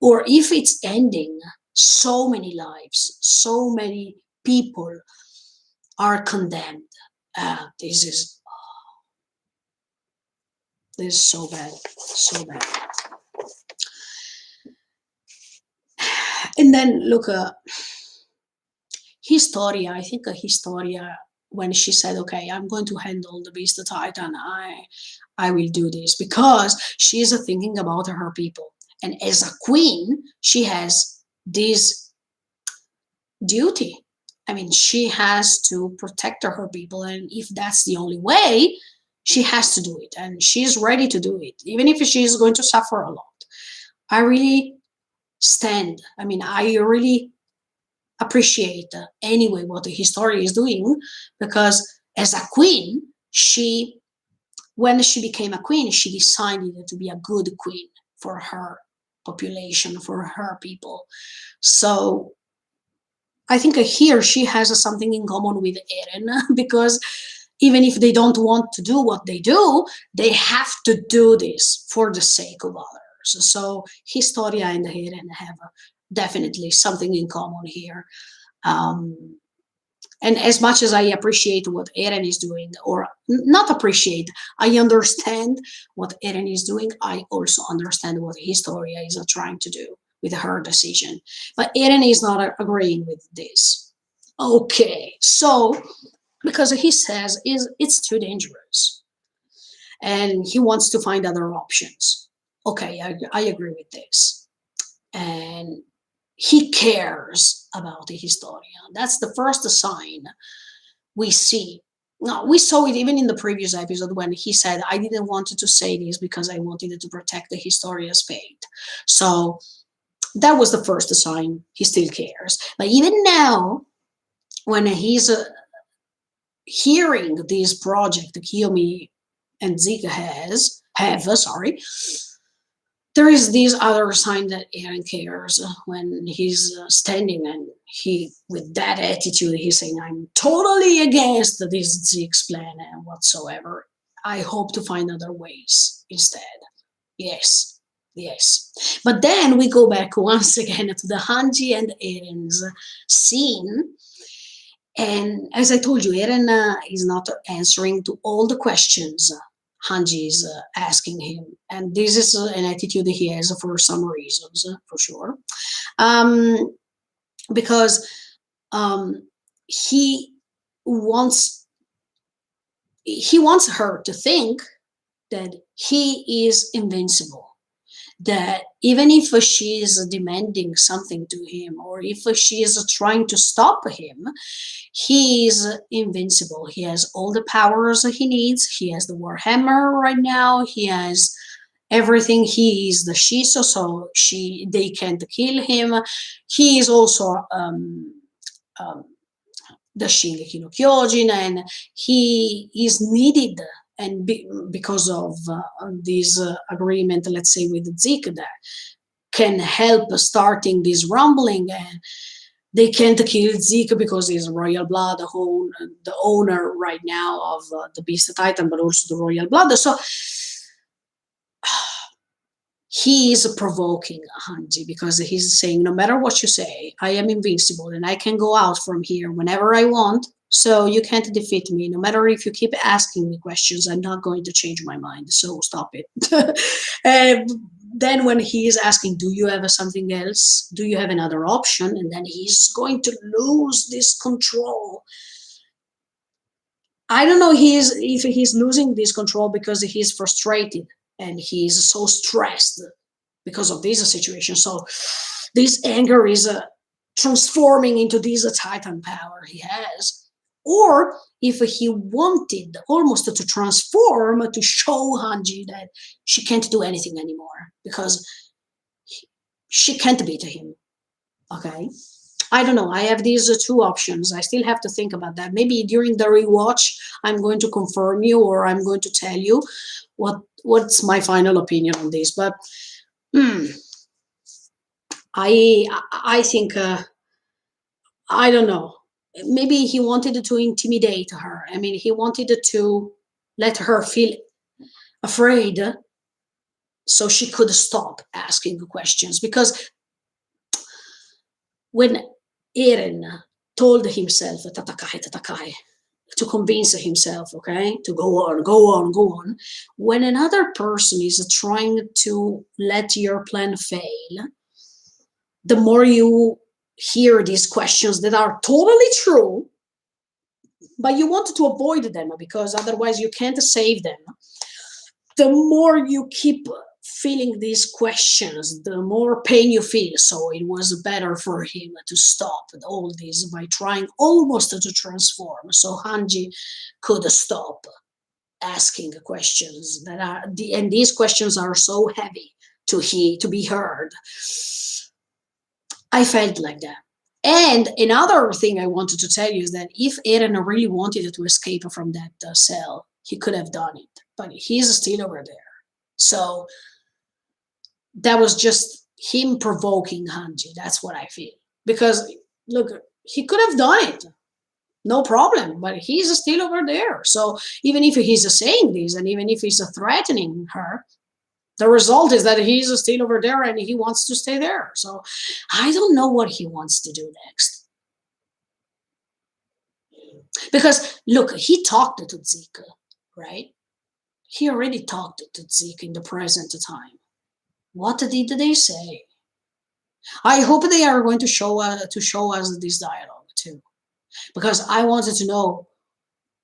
S1: Or if it's ending, so many lives, so many people are condemned. This is so bad, so bad. And then look, Historia. I think Historia, when she said, "Okay, I'm going to handle the Beast Titan. I will do this," because she is thinking about her people, and as a queen, she has this duty. I mean, she has to protect her people, and if that's the only way, she has to do it, and she's ready to do it, even if she's going to suffer a lot. I really stand. I mean, I really appreciate anyway what the historian is doing because as a queen, she when she became a queen, she decided to be a good queen for her population, for her people. So I think here she has something in common with Eren because even if they don't want to do what they do, they have to do this for the sake of others. So Historia and Eren have definitely something in common here. Um, and as much as I appreciate what Eren is doing, or not appreciate, I understand what Eren is doing. I also understand what Historia is trying to do with her decision. But Eren is not agreeing with this. Okay, so because he says is it's too dangerous, and he wants to find other options. Okay, I agree with this, and he cares about the Historia. That's the first sign we see. No, we saw it even in the previous episode when he said, "I didn't want to say this because I wanted to protect the Historia's fate." So that was the first sign he still cares. But even now, when he's hearing this project Kiyomi and Zika sorry, there is this other sign that Eren cares when he's standing and he, with that attitude, he's saying, "I'm totally against this Zeke's plan and whatsoever. I hope to find other ways instead." Yes, yes. But then we go back once again to the Hanji and Eren's scene. And as I told you, Eren is not answering to all the questions Hanji is asking him. And this is an attitude he has for some reasons, for sure. Um, because he wants he wants her to think that he is invincible, that even if she is demanding something to him or if she is trying to stop him, he is invincible. He has all the powers he needs. He has the Warhammer right now. He has everything. He is the Shiso, so they can't kill him. He is also um, the Shingeki no Kyojin, and he is needed. And because of this agreement, let's say with Zeke, that can help starting this rumbling. And they can't kill Zeke because he's royal blood, the owner right now of the Beast Titan, but also the royal blood. So he is provoking Hanji because he's saying, no matter what you say, I am invincible and I can go out from here whenever I want. So you can't defeat me. No matter if you keep asking me questions, I'm not going to change my mind. So stop it. And then when he is asking, do you have something else? Do you have another option? And then he's going to lose this control. I don't know if he's losing this control because he's frustrated and he's so stressed because of this situation. So this anger is transforming into this titan power he has. Or if he wanted almost to transform to show Hanji that she can't do anything anymore because she can't beat him. Okay. I don't know. I have these two options. I still have to think about that. Maybe during the rewatch, I'm going to confirm you or I'm going to tell you what's my final opinion on this. But hmm, I think I don't know. Maybe he wanted to intimidate her. I mean, he wanted to let her feel afraid so she could stop asking questions. Because when Eren told himself, Tatakai, Tatakai, to convince himself, okay, to go on, go on, go on, when another person is trying to let your plan fail, the more you hear these questions that are totally true, but you want to avoid them because otherwise you can't save them, the more you keep feeling these questions, the more pain you feel. So it was better for him to stop all this by trying almost to transform. So Hanji could stop asking questions that are, and these questions are so heavy to be heard. I felt like that. And another thing I wanted to tell you is that if Eren really wanted to escape from that cell, he could have done it, but he's still over there. So that was just him provoking Hanji. That's what I feel. Because look, he could have done it, no problem, but he's still over there. So even if he's saying this and even if he's threatening her, the result is that he's still over there and he wants to stay there. So I don't know what he wants to do next. Because look, he talked to Zeke, right? He already talked to Zeke in the present time. What did they say? I hope they are going to show us this dialogue too, because I wanted to know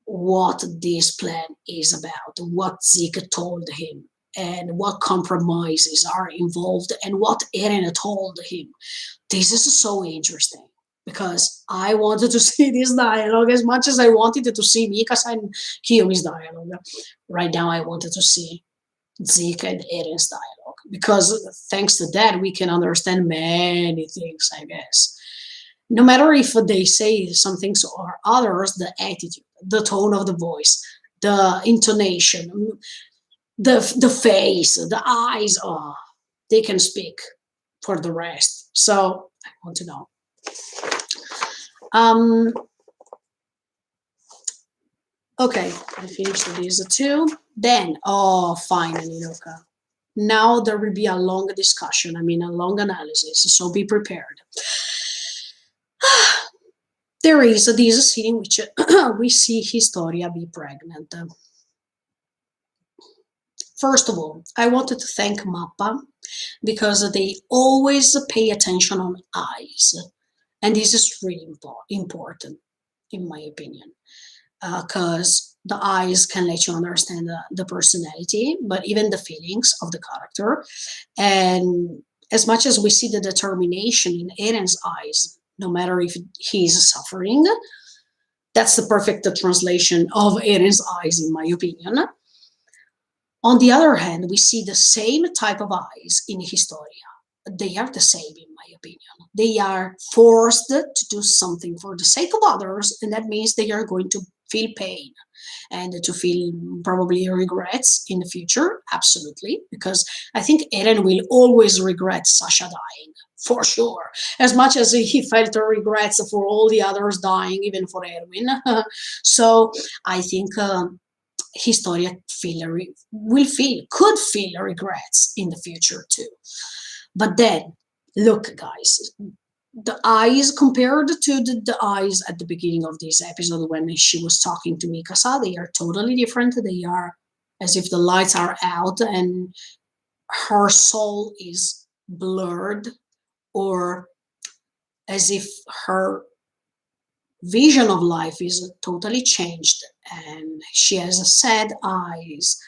S1: what this plan is about, what Zeke told him, and what compromises are involved, and what Eren told him. This is so interesting because I wanted to see this dialogue as much as I wanted to see Mikasa and Kiyomi's dialogue. Right now, I wanted to see Zeke and Eren's dialogue because thanks to that, we can understand many things, I guess. No matter if they say some things or others, the attitude, the tone of the voice, the intonation, the face, the eyes, oh, they can speak for the rest. So I want to know. Um, okay, I finished these two. Then, oh, finally, Luca. Now there will be a long discussion, I mean, a long analysis, so be prepared. There is this scene in which we see Historia be pregnant. First of all, I wanted to thank Mappa because they always pay attention on eyes. And this is really important, in my opinion, because the eyes can let you understand the personality, but even the feelings of the character. And as much as we see the determination in Eren's eyes, no matter if he's suffering, that's the perfect translation of Eren's eyes, in my opinion. On the other hand, we see the same type of eyes in Historia. They are the same, in my opinion. They are forced to do something for the sake of others, and that means they are going to feel pain and to feel probably regrets in the future. Absolutely, because I think Eren will always regret Sasha dying, for sure. As much as he felt regrets for all the others dying, even for Erwin. So I think Historia could feel regrets in the future too. But then, look, guys, the eyes compared to the eyes at the beginning of this episode when she was talking to Mikasa, they are totally different. They are as if the lights are out and her soul is blurred, or as if her vision of life is totally changed, and she has sad eyes,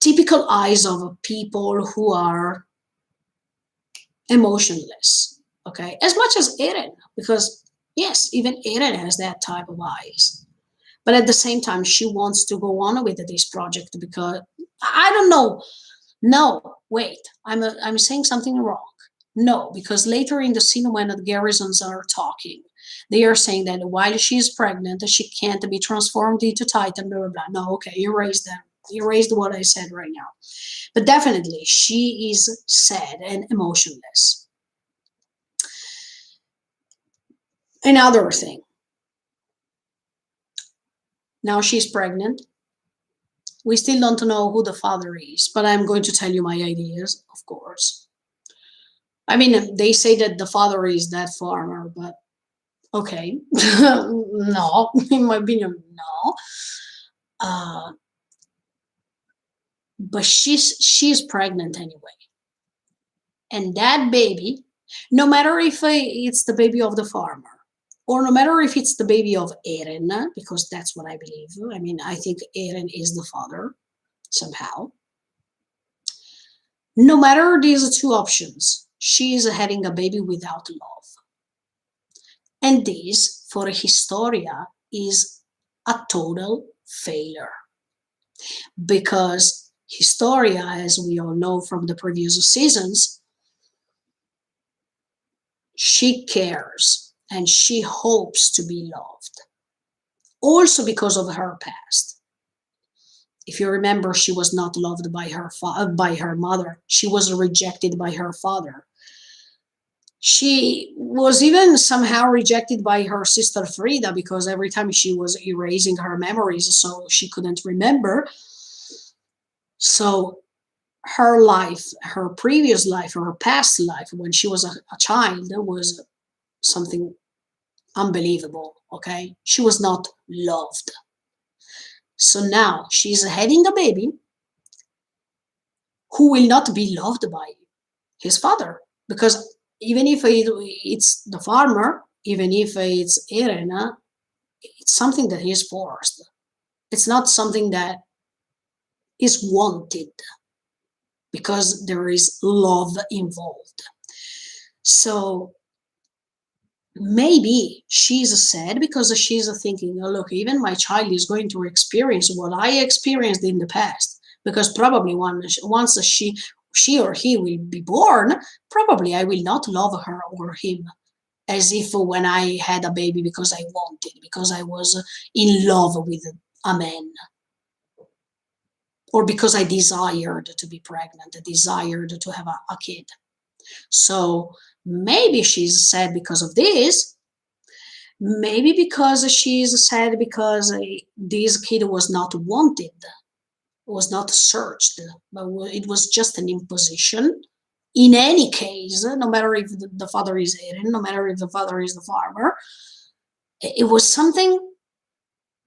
S1: typical eyes of people who are emotionless. Okay, as much as Eren, because yes, even Eren has that type of eyes. But at the same time, she wants to go on with this project because I don't know. No, wait, I'm saying something wrong. No, because later in the scene when the garrisons are talking, they are saying that while she's pregnant, she can't be transformed into Titan. Blah blah blah. No, okay, erase that. Erase what I said right now. But definitely, she is sad and emotionless. Another thing. Now she's pregnant. We still don't know who the father is, but I'm going to tell you my ideas, of course. I mean, they say that the father is that farmer, but okay. No, in my opinion, no. Uh, but she's pregnant anyway. And that baby, no matter if it's the baby of the farmer, or no matter if it's the baby of Eren, because that's what I believe. I mean, I think Eren is the father somehow. No matter these two options, she is having a baby without love. And this, for Historia, is a total failure. Because Historia, as we all know from the previous seasons, she cares and she hopes to be loved. Also because of her past. If you remember, she was not loved by her mother. She was rejected by her father. She was even somehow rejected by her sister Frida because every time she was erasing her memories, so she couldn't remember. So her life, her previous life, or her past life, when she was a child, was something unbelievable. Okay, she was not loved. So now she's having a baby who will not be loved by his father, because even if it's the farmer, even if it's Eren, it's something that is forced. It's not something that is wanted because there is love involved. So maybe she's sad because she's thinking, oh, look, even my child is going to experience what I experienced in the past. Because probably once she or he will be born, probably I will not love her or him as if when I had a baby because I wanted, because I was in love with a man, or because I desired to be pregnant, desired to have a kid. So maybe she's sad because of this. Maybe because she's sad because this kid was not wanted, was not searched, but it was just an imposition. In any case, no matter if the father is Eren, no matter if the father is the farmer, it was something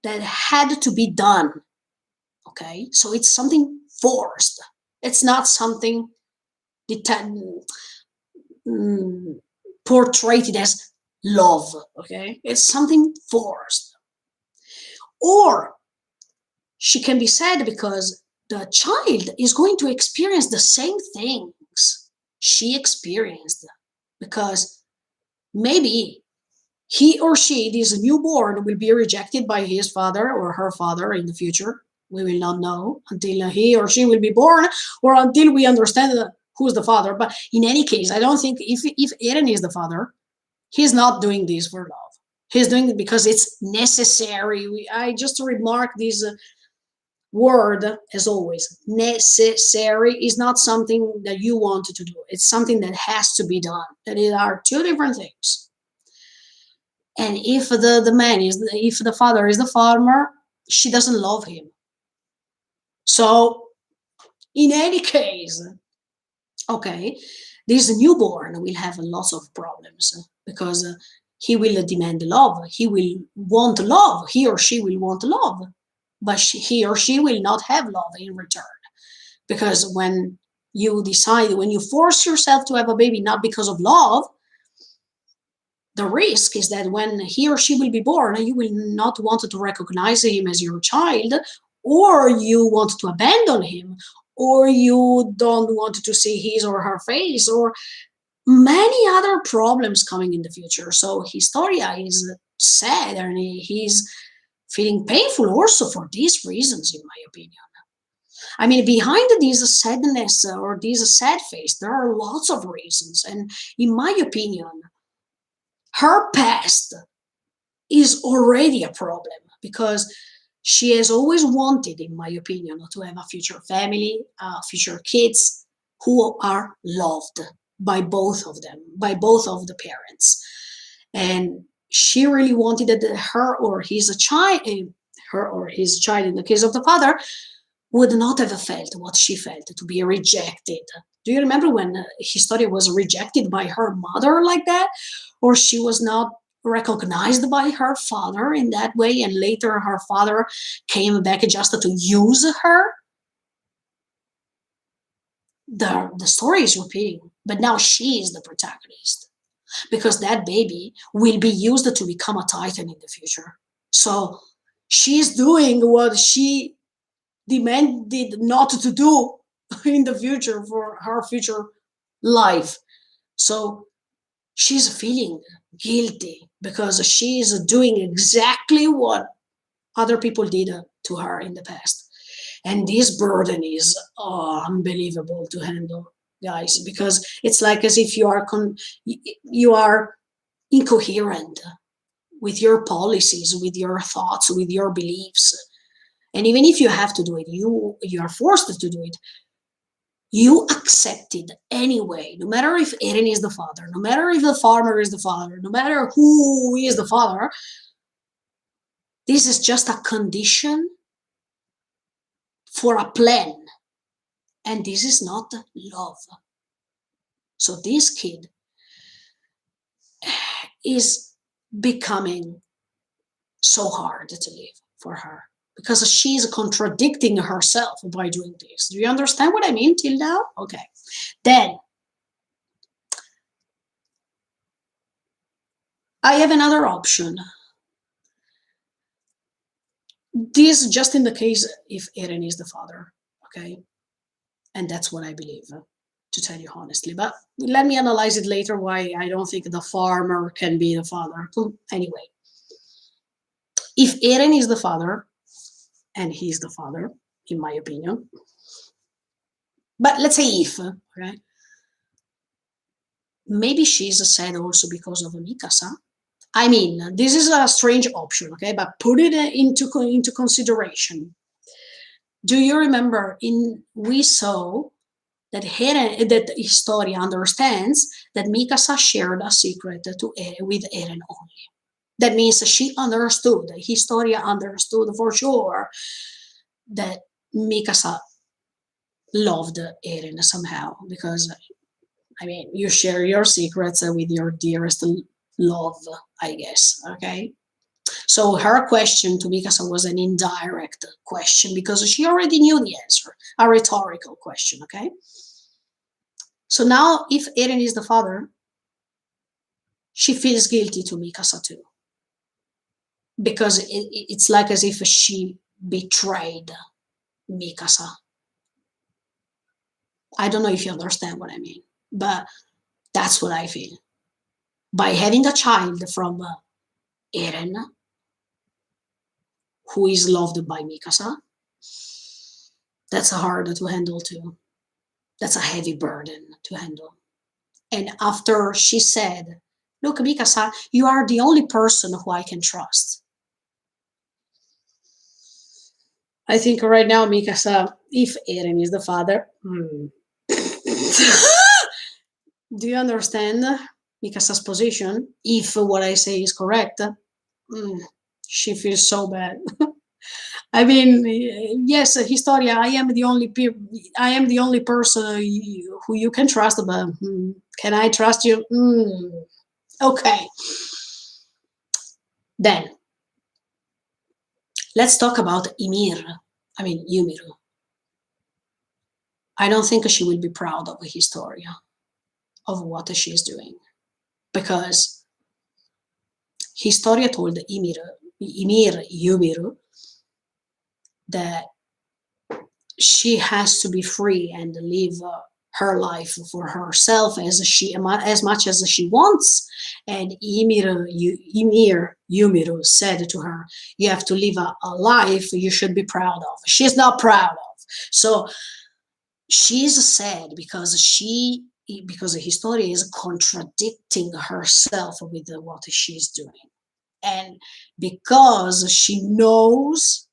S1: that had to be done. Okay, so it's something forced. It's not something mm, portrayed as love. Okay, it's something forced. Or she can be sad because the child is going to experience the same things she experienced, because maybe he or she, this newborn, will be rejected by his father or her father in the future. We will not know until he or she will be born, or until we understand who's the father. But in any case, I don't think if Eren is the father, he's not doing this for love. He's doing it because it's necessary. I just remark this word, as always. Necessary is not something that you want to do. It's something that has to be done. That are two different things. And if the man is, if the father is the farmer, she doesn't love him. So, in any case, okay, this newborn will have lots of problems because he will demand love. He will want love. He or she will want love, but he or she will not have love in return. Because when you force yourself to have a baby not because of love, the risk is that when he or she will be born, you will not want to recognize him as your child, or you want to abandon him, or you don't want to see his or her face, or many other problems coming in the future. So Historia is sad and he's feeling painful also for these reasons, in my opinion. I mean, behind this sadness or this sad face, there are lots of reasons. And in my opinion, her past is already a problem because she has always wanted, in my opinion, to have a future family, future kids who are loved by both of them, by both of the parents. And she really wanted that her or his child, in the case of the father, would not have felt what she felt to be rejected. Do you remember when Historia was rejected by her mother like that? Or she was not recognized by her father in that way, and later her father came back just to use her? The story is repeating, but now she is the protagonist because that baby will be used to become a titan in the future. So she's doing what she demanded not to do in the future for her future life. So she's feeling guilty because she's doing exactly what other people did to her in the past. And this burden is unbelievable to handle, guys, because it's like as if you are incoherent with your policies, with your thoughts, with your beliefs. And even if you have to do it, you are forced to do it. You accept it anyway, no matter if Eren is the father, no matter if the farmer is the father, no matter who is the father. This is just a condition for a plan, and this is not love. So this kid is becoming so hard to live for her because she's contradicting herself by doing this. Do you understand what I mean till now? Okay. Then I have another option. This just in the case if Eren is the father, okay? And that's what I believe, to tell you honestly. But let me analyze it later why I don't think the farmer can be the father. Anyway, if Eren is the father, and he's the father, in my opinion, but let's say if, okay? Maybe she's sad also because of Mikasa. I mean, this is a strange option, okay? But put it into consideration. Do you remember in we saw that Historia understands that Mikasa shared a secret with Eren only. That means she understood, Historia understood for sure that Mikasa loved Eren somehow because, I mean, you share your secrets with your dearest love, I guess, okay? So her question to Mikasa was an indirect question because she already knew the answer, a rhetorical question, okay? So now, if Eren is the father, she feels guilty to Mikasa too, because it's like as if she betrayed Mikasa. I don't know if you understand what I mean, but that's what I feel. By having a child from Eren, who is loved by Mikasa, that's hard to handle too. That's a heavy burden to handle. And after she said, "Look, Mikasa, you are the only person who I can trust." I think right now, Mikasa, if Eren is the father, do you understand Mikasa's position? If what I say is correct, she feels so bad. I mean, yes, Historia. I am the only person who you can trust. But can I trust you? Okay. Then let's talk about Ymir. I mean, Yumiru. I don't think she will be proud of Historia, of what she's doing, because Historia told Yumiru, that she has to be free and live her life for herself as much as she wants. And Ymir Yumiru said to her, "You have to live a life you should be proud of." She's not proud of. So she's sad because Historia is contradicting herself with what she's doing, and because she knows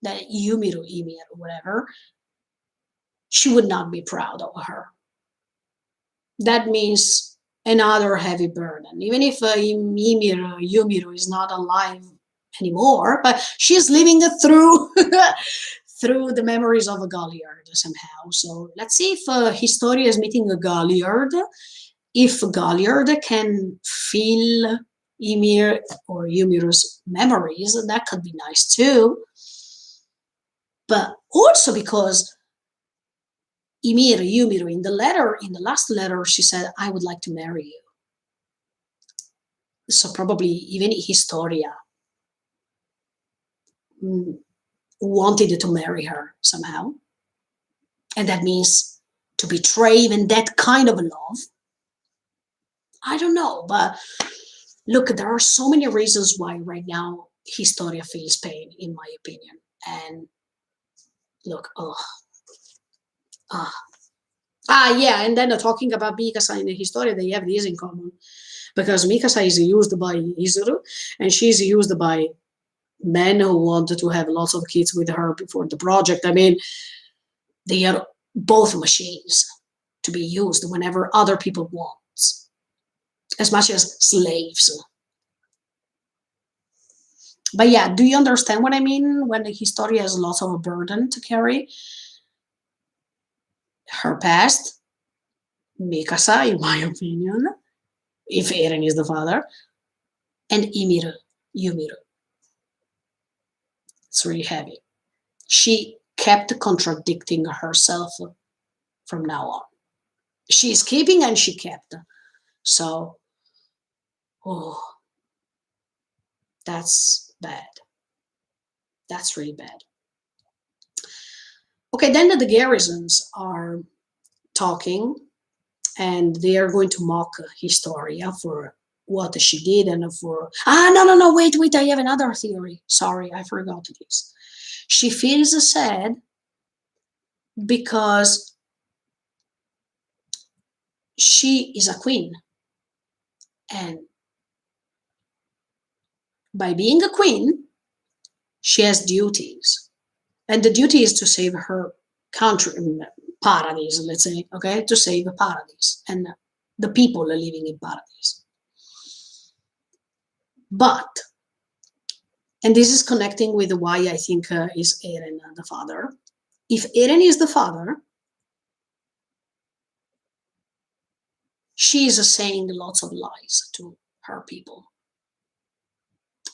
S1: that Ymir, whatever, she would not be proud of her. That means another heavy burden, even if Yumiru is not alive anymore, but she's living through through the memories of a Galliard somehow. So let's see if Historia is meeting a Galliard. If Galliard can feel Ymir or Yumiru's memories, that could be nice too. But also because Yumiru, in the last letter, she said, "I would like to marry you." So probably even Historia wanted to marry her somehow. And that means to betray even that kind of love. I don't know, but look, there are so many reasons why right now Historia feels pain, in my opinion. And look, yeah, and then talking about Mikasa in the Historia, they have this in common. Because Mikasa is used by Izuru, and she's used by men who wanted to have lots of kids with her before the project. I mean, they are both machines to be used whenever other people want, as much as slaves. But yeah, do you understand what I mean when the Historia has lots of a burden to carry? Her past, Mikasa, in my opinion, if Eren is the father, and Yumiru. It's really heavy. She kept contradicting herself from now on. She's keeping and she kept. So, oh, that's bad. That's really bad. Okay, then the garrisons are talking and they are going to mock Historia for what she did and for. No, wait, I have another theory. Sorry, I forgot this. She feels sad because she is a queen. And by being a queen, she has duties. And the duty is to save her country, paradise, let's say, okay, to save paradise and the people living in paradise. But, and this is connecting with why I think is Eren the father. If Eren is the father, she is saying lots of lies to her people.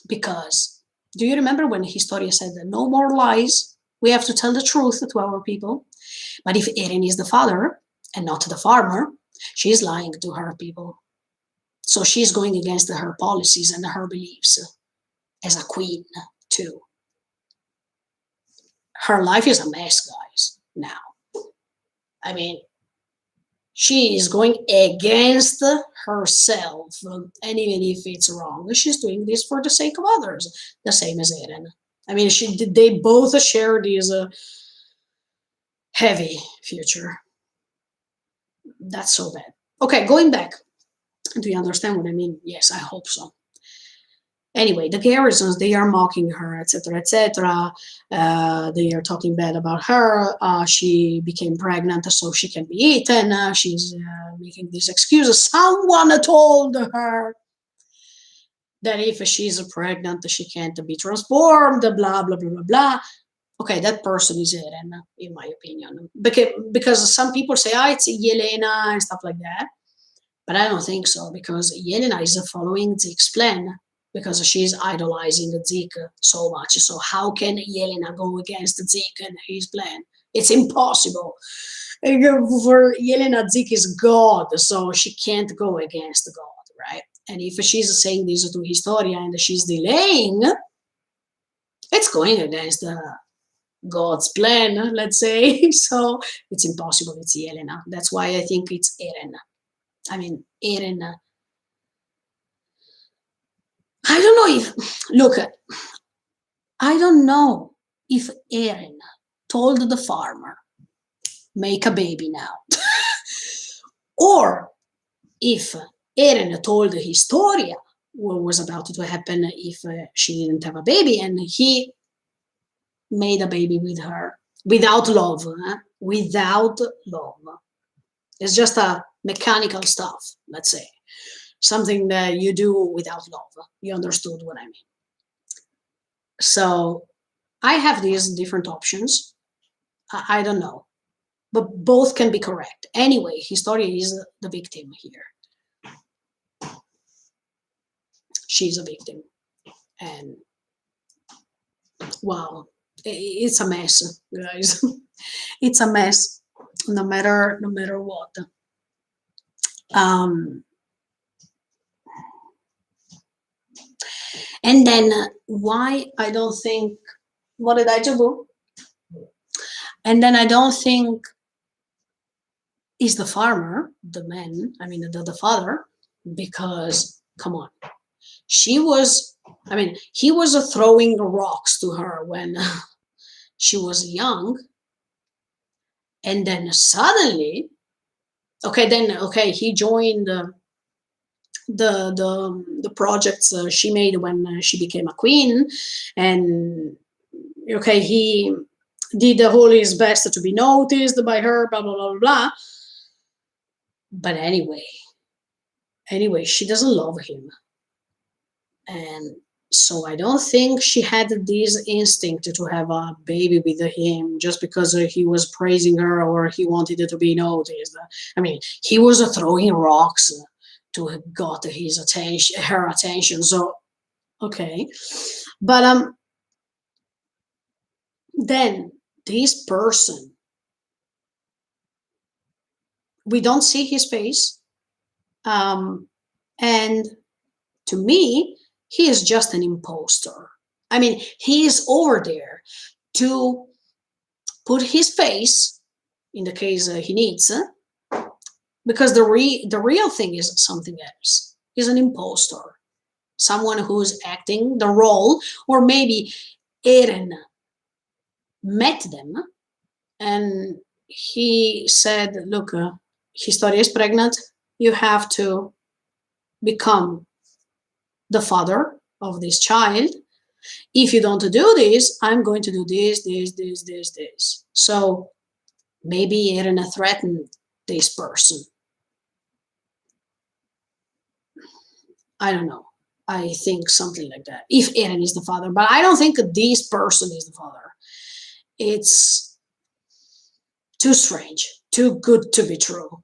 S1: Because, do you remember when Historia said that no more lies? We have to tell the truth to our people. But if Eren is the father and not the farmer, she is lying to her people. So she's going against her policies and her beliefs as a queen, too. Her life is a mess, guys, now. I mean, she is going against herself, and even if it's wrong, she's doing this for the sake of others, the same as Eren. I mean, they both share this heavy future. That's so bad. Okay, going back. Do you understand what I mean? Yes, I hope so. Anyway, the garrisons, they are mocking her, etc., etc. They are talking bad about her. She became pregnant, so she can be eaten. She's making these excuses. Someone told her. that if she's pregnant, she can't be transformed, blah, blah, blah, blah, blah. Okay, that person is Eren, in my opinion. Because some people say, oh, it's Yelena and stuff like that. But I don't think so, because Yelena is following Zeke's plan, because she's idolizing Zeke so much. So how can Yelena go against Zeke and his plan? It's impossible. For Yelena, Zeke is God, so she can't go against God, right? And if she's saying this to Historia and she's delaying, it's going against God's plan, let's say. So it's impossible. It's Yelena. That's why I think it's Eren. I mean, Eren. I don't know if, look, I don't know if Eren told the farmer, make a baby now. Or if Eren told Historia what was about to happen if she didn't have a baby, and he made a baby with her without love, without love. It's just a mechanical stuff, let's say, something that you do without love. You understood what I mean? So I have these different options. I don't know, but both can be correct. Anyway, Historia is the victim here. She's a victim, and wow, it's a mess, guys. It's a mess, no matter what. Um, and then why I don't think, what did I do? And then I don't think is the farmer, the man, I mean the father, because come on, she was, I mean, he was throwing rocks to her when she was young, and then suddenly, okay, he joined the projects she made when she became a queen, and okay, he did all his best to be noticed by her, blah blah blah blah blah. But anyway, she doesn't love him, and so I don't think she had this instinct to have a baby with him just because he was praising her or he wanted to be noticed. I mean, he was throwing rocks to have got his attention, her attention. So okay, but then this person, we don't see his face, and to me, he is just an imposter. I mean, he is over there to put his face in the case he needs, because the real thing is something else. He's an imposter, someone who's acting the role, or maybe Eren met them and he said, look, Historia is pregnant, you have to become the father of this child. If you don't do this, I'm going to do this. So maybe Eren threatened this person. I don't know. I think something like that. If Eren is the father, but I don't think this person is the father. It's too strange, too good to be true.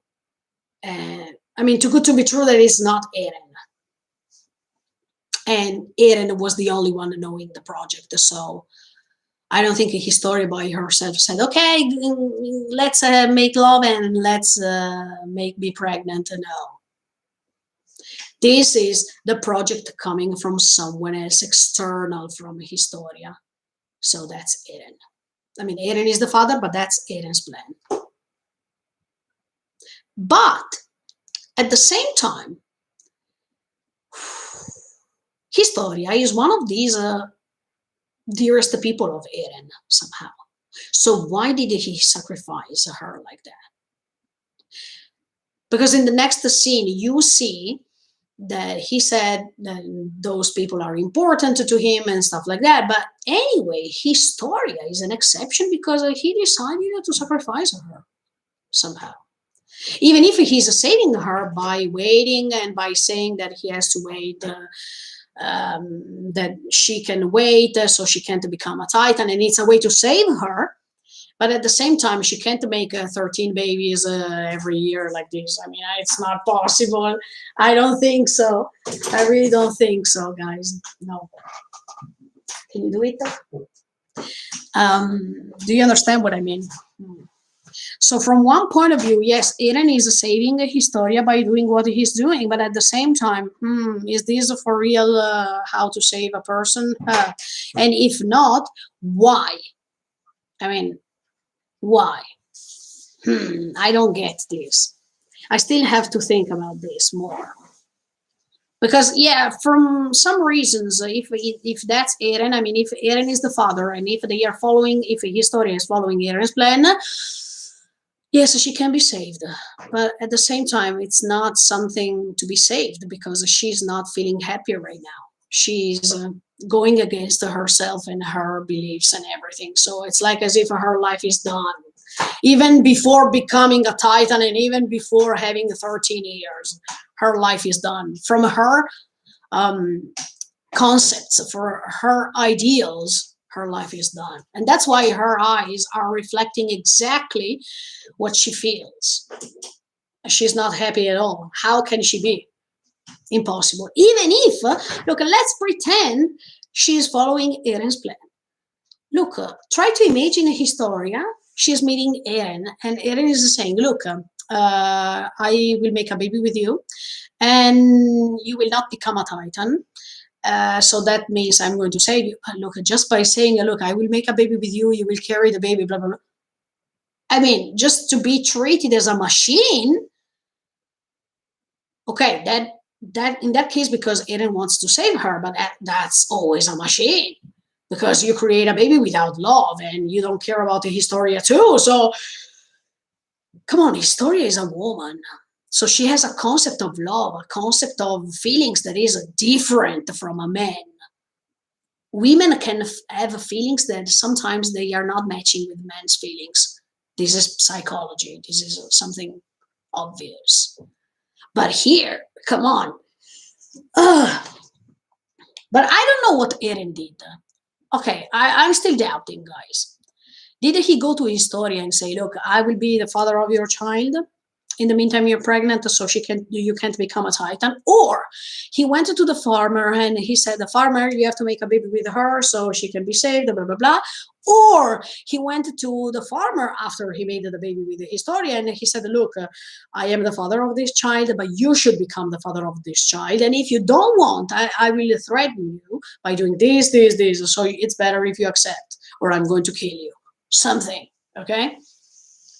S1: And I mean, too good to be true that it's not Eren. And Eren was the only one knowing the project. So I don't think Historia by herself said, okay, let's make love and let's be pregnant. No. This is the project coming from someone else external from Historia. So that's Eren. I mean, Eren is the father, but that's Eren's plan. But at the same time, Historia is one of these dearest people of Eren somehow. So why did he sacrifice her like that? Because in the next scene, you see that he said that those people are important to him and stuff like that. But anyway, Historia is an exception because he decided to sacrifice her somehow. Even if he's saving her by waiting and by saying that he has to wait that she can wait, so she can't become a titan, and it's a way to save her. But at the same time, she can't make 13 babies every year like this. I mean, it's not possible. I don't think so. I really don't think so, guys. No. Can you do it? Do you understand what I mean? So from one point of view, yes, Eren is saving Historia by doing what he's doing, but at the same time, is this for real how to save a person? And if not, why? I mean, why? I don't get this. I still have to think about this more. Because yeah, from some reasons, if that's Eren, I mean, if Eren is the father, and if they are following, if Historia is following Eren's plan, yes, she can be saved. But at the same time, it's not something to be saved because she's not feeling happy right now. She's going against herself and her beliefs and everything. So it's like as if her life is done. Even before becoming a titan and even before having 13 years, her life is done. From her concepts, for her ideals, her life is done. And that's why her eyes are reflecting exactly what she feels. She's not happy at all. How can she be? Impossible. Even if, look, let's pretend she's following Eren's plan. Look, try to imagine Historia. She's meeting Eren, and Eren is saying, look, I will make a baby with you, and you will not become a titan. So that means I'm going to save you. Look, just by saying, look, I will make a baby with you, you will carry the baby, blah, blah, blah. I mean, just to be treated as a machine, okay, that in that case, because Eren wants to save her, but that's always a machine. Because you create a baby without love, and you don't care about the Historia too. So, come on, Historia is a woman. So she has a concept of love, a concept of feelings that is different from a man. Women can have feelings that sometimes they are not matching with men's feelings. This is psychology. This is something obvious. But here, come on. Ugh. But I don't know what Eren did. Okay, I'm still doubting, guys. Did he go to Historia and say, look, I will be the father of your child? In the meantime, you're pregnant, so you can't become a titan. Or he went to the farmer and he said, the farmer, you have to make a baby with her so she can be saved, blah, blah, blah. Or he went to the farmer after he made the baby with the Historia and he said, look, I am the father of this child, but you should become the father of this child. And if you don't want, I will threaten you by doing this, this, this. So it's better if you accept, or I'm going to kill you. Something, okay?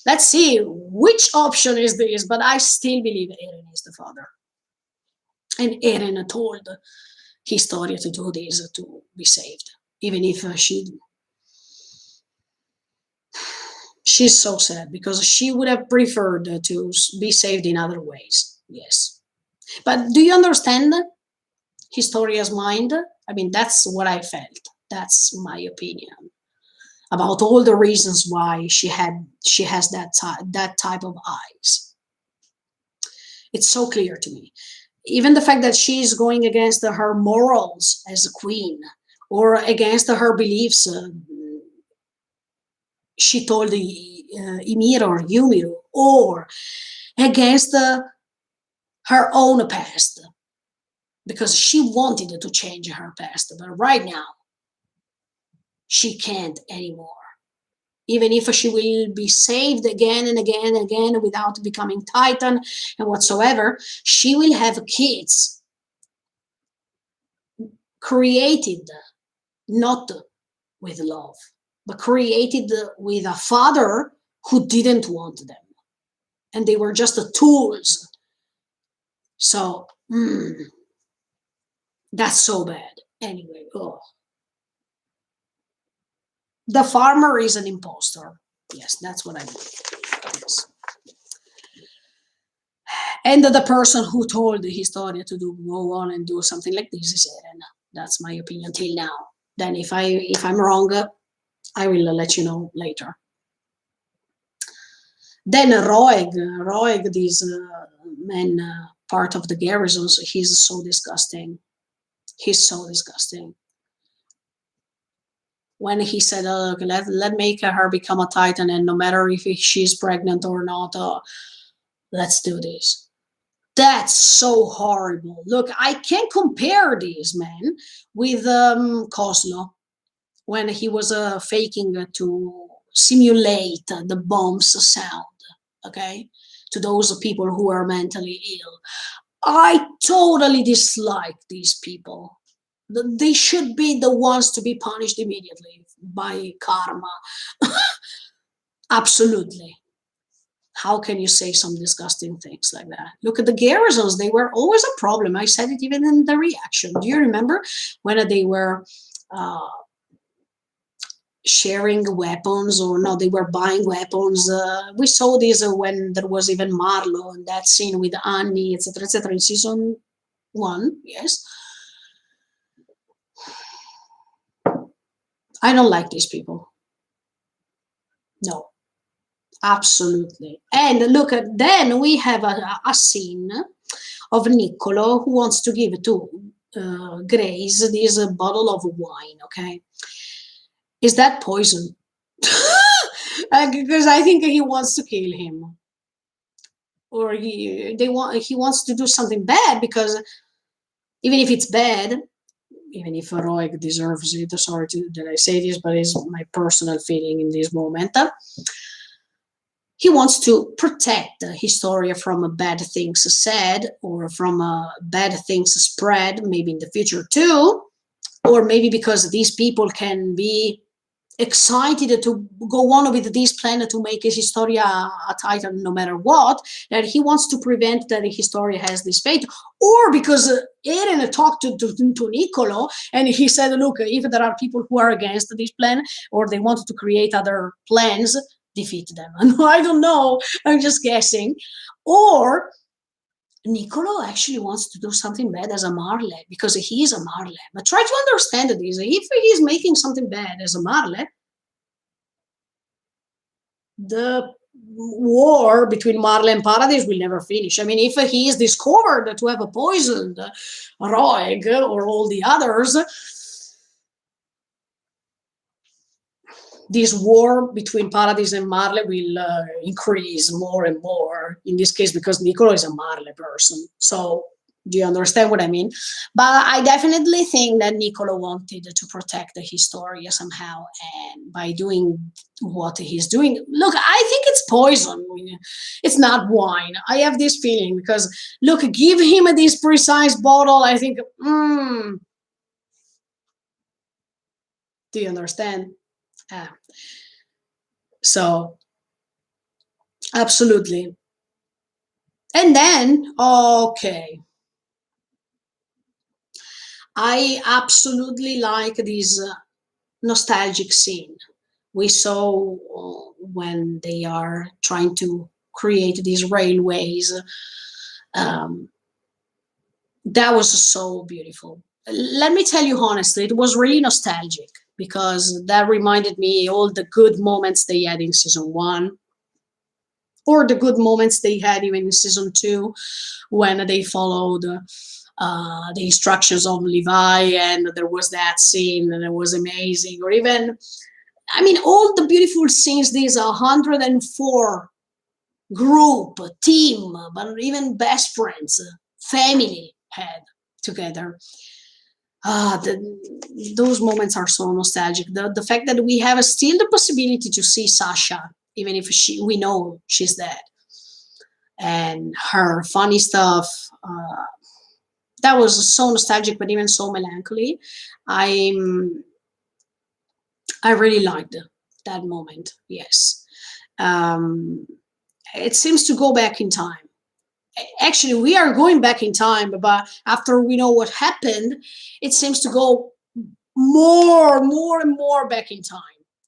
S1: Let's see which option is this, but I still believe Eren is the father. And Eren told Historia to do this to be saved, even if she's so sad because she would have preferred to be saved in other ways. Yes, but do you understand Historia's mind? I mean, that's what I felt. That's my opinion about all the reasons why she has that type of eyes. It's so clear to me. Even the fact that she's going against her morals as a queen, or against her beliefs, she told Ymir or Yumiru, or against her own past, because she wanted to change her past, but right now she can't anymore. Even if she will be saved again and again and again without becoming Titan and whatsoever, she will have kids created not with love, but created with a father who didn't want them. And they were just the tools. So, that's so bad. Anyway, the farmer is an imposter. Yes, that's what I believe. Yes. And the person who told the Historia to go on and do something like this is Eren. That's my opinion till now. Then if I'm wrong, I will let you know later. Then Roeg, this man, part of the garrisons, he's so disgusting. He's so disgusting. When he said, "Look, let make her become a Titan, and no matter if she's pregnant or not, let's do this." That's so horrible. Look, I can't compare this man with Cosmo when he was faking to simulate the bombs sound. Okay, to those people who are mentally ill. I totally dislike these people. They should be the ones to be punished immediately by karma. Absolutely. How can you say some disgusting things like that? Look at the garrisons, they were always a problem. I said it even in the reaction. Do you remember when they were uh, sharing weapons, or no, they were buying weapons? We saw this when there was even Marlo and that scene with Annie, etc., in season one. Yes, I don't like these people. No, absolutely. And look, at then we have a scene of Niccolo who wants to give to Grace this bottle of wine. Okay, is that poison? Because I think he wants to kill him, or he wants to do something bad. Because even if it's bad, even if Roig deserves it, sorry that I say this, but it's my personal feeling in this moment. He wants to protect Historia from bad things said, or from bad things spread, maybe in the future too, or maybe because these people can be excited to go on with this plan to make Historia a Titan no matter what, that he wants to prevent that Historia has this fate, or because Eren talked to Niccolo and he said, look, if there are people who are against this plan or they wanted to create other plans, defeat them. I don't know, I'm just guessing. Or Niccolo actually wants to do something bad as a Marle because he is a Marle. But try to understand this. If he is making something bad as a Marle, the war between Marle and Paradise will never finish. I mean, if he is discovered to have poisoned Roeg or all the others, this war between Paradise and Marle will increase more and more. In this case, because Niccolo is a Marle person. So, do you understand what I mean? But I definitely think that Niccolo wanted to protect the Historia somehow, and by doing what he's doing, look, I think it's poison. It's not wine. I have this feeling because look, give him this precise bottle. I think, do you understand? Ah, so absolutely. And then, okay, I absolutely like this nostalgic scene we saw when they are trying to create these railways. Um, that was so beautiful. Let me tell you honestly, it was really nostalgic because that reminded me all the good moments they had in season one, or the good moments they had even in season two when they followed the instructions of Levi, and there was that scene and it was amazing. Or even, I mean, all the beautiful scenes these 104 group, team, but even best friends, family had together. Those moments are so nostalgic. The fact that we have still the possibility to see Sasha, even if we know she's dead, and her funny stuff. That was so nostalgic, but even so melancholy. I'm I really liked that moment. Yes, um, it seems to go back in time. Actually, we are going back in time, but after we know what happened, it seems to go more and more back in time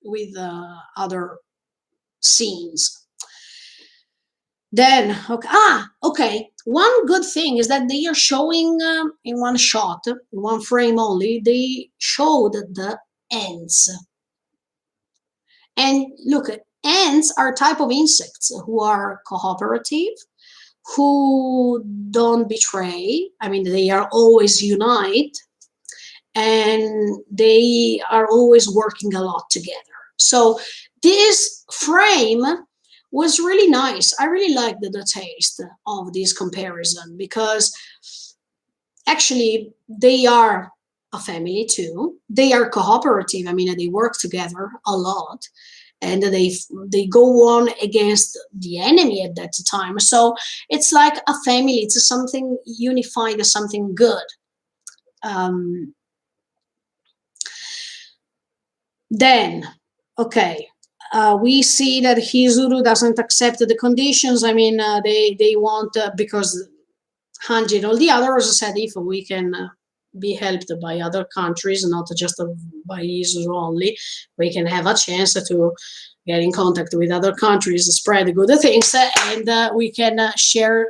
S1: with other scenes. Then, okay, okay. One good thing is that they are showing in one shot, in one frame only. They showed the ants, and look, ants are type of insects who are cooperative, who don't betray. I mean, they are always unite. and they are always working a lot together. So this frame was really nice. I really liked the taste of this comparison because actually they are a family too. They are cooperative. I mean, they work together a lot, and they go on against the enemy at that time. So it's like a family. It's something unified, something good. Um, then, okay, we see that Hizuru doesn't accept the conditions. I mean, they want because Hanji and all the others said if we can be helped by other countries, not just by Israel only, we can have a chance to get in contact with other countries, spread good things, and we can share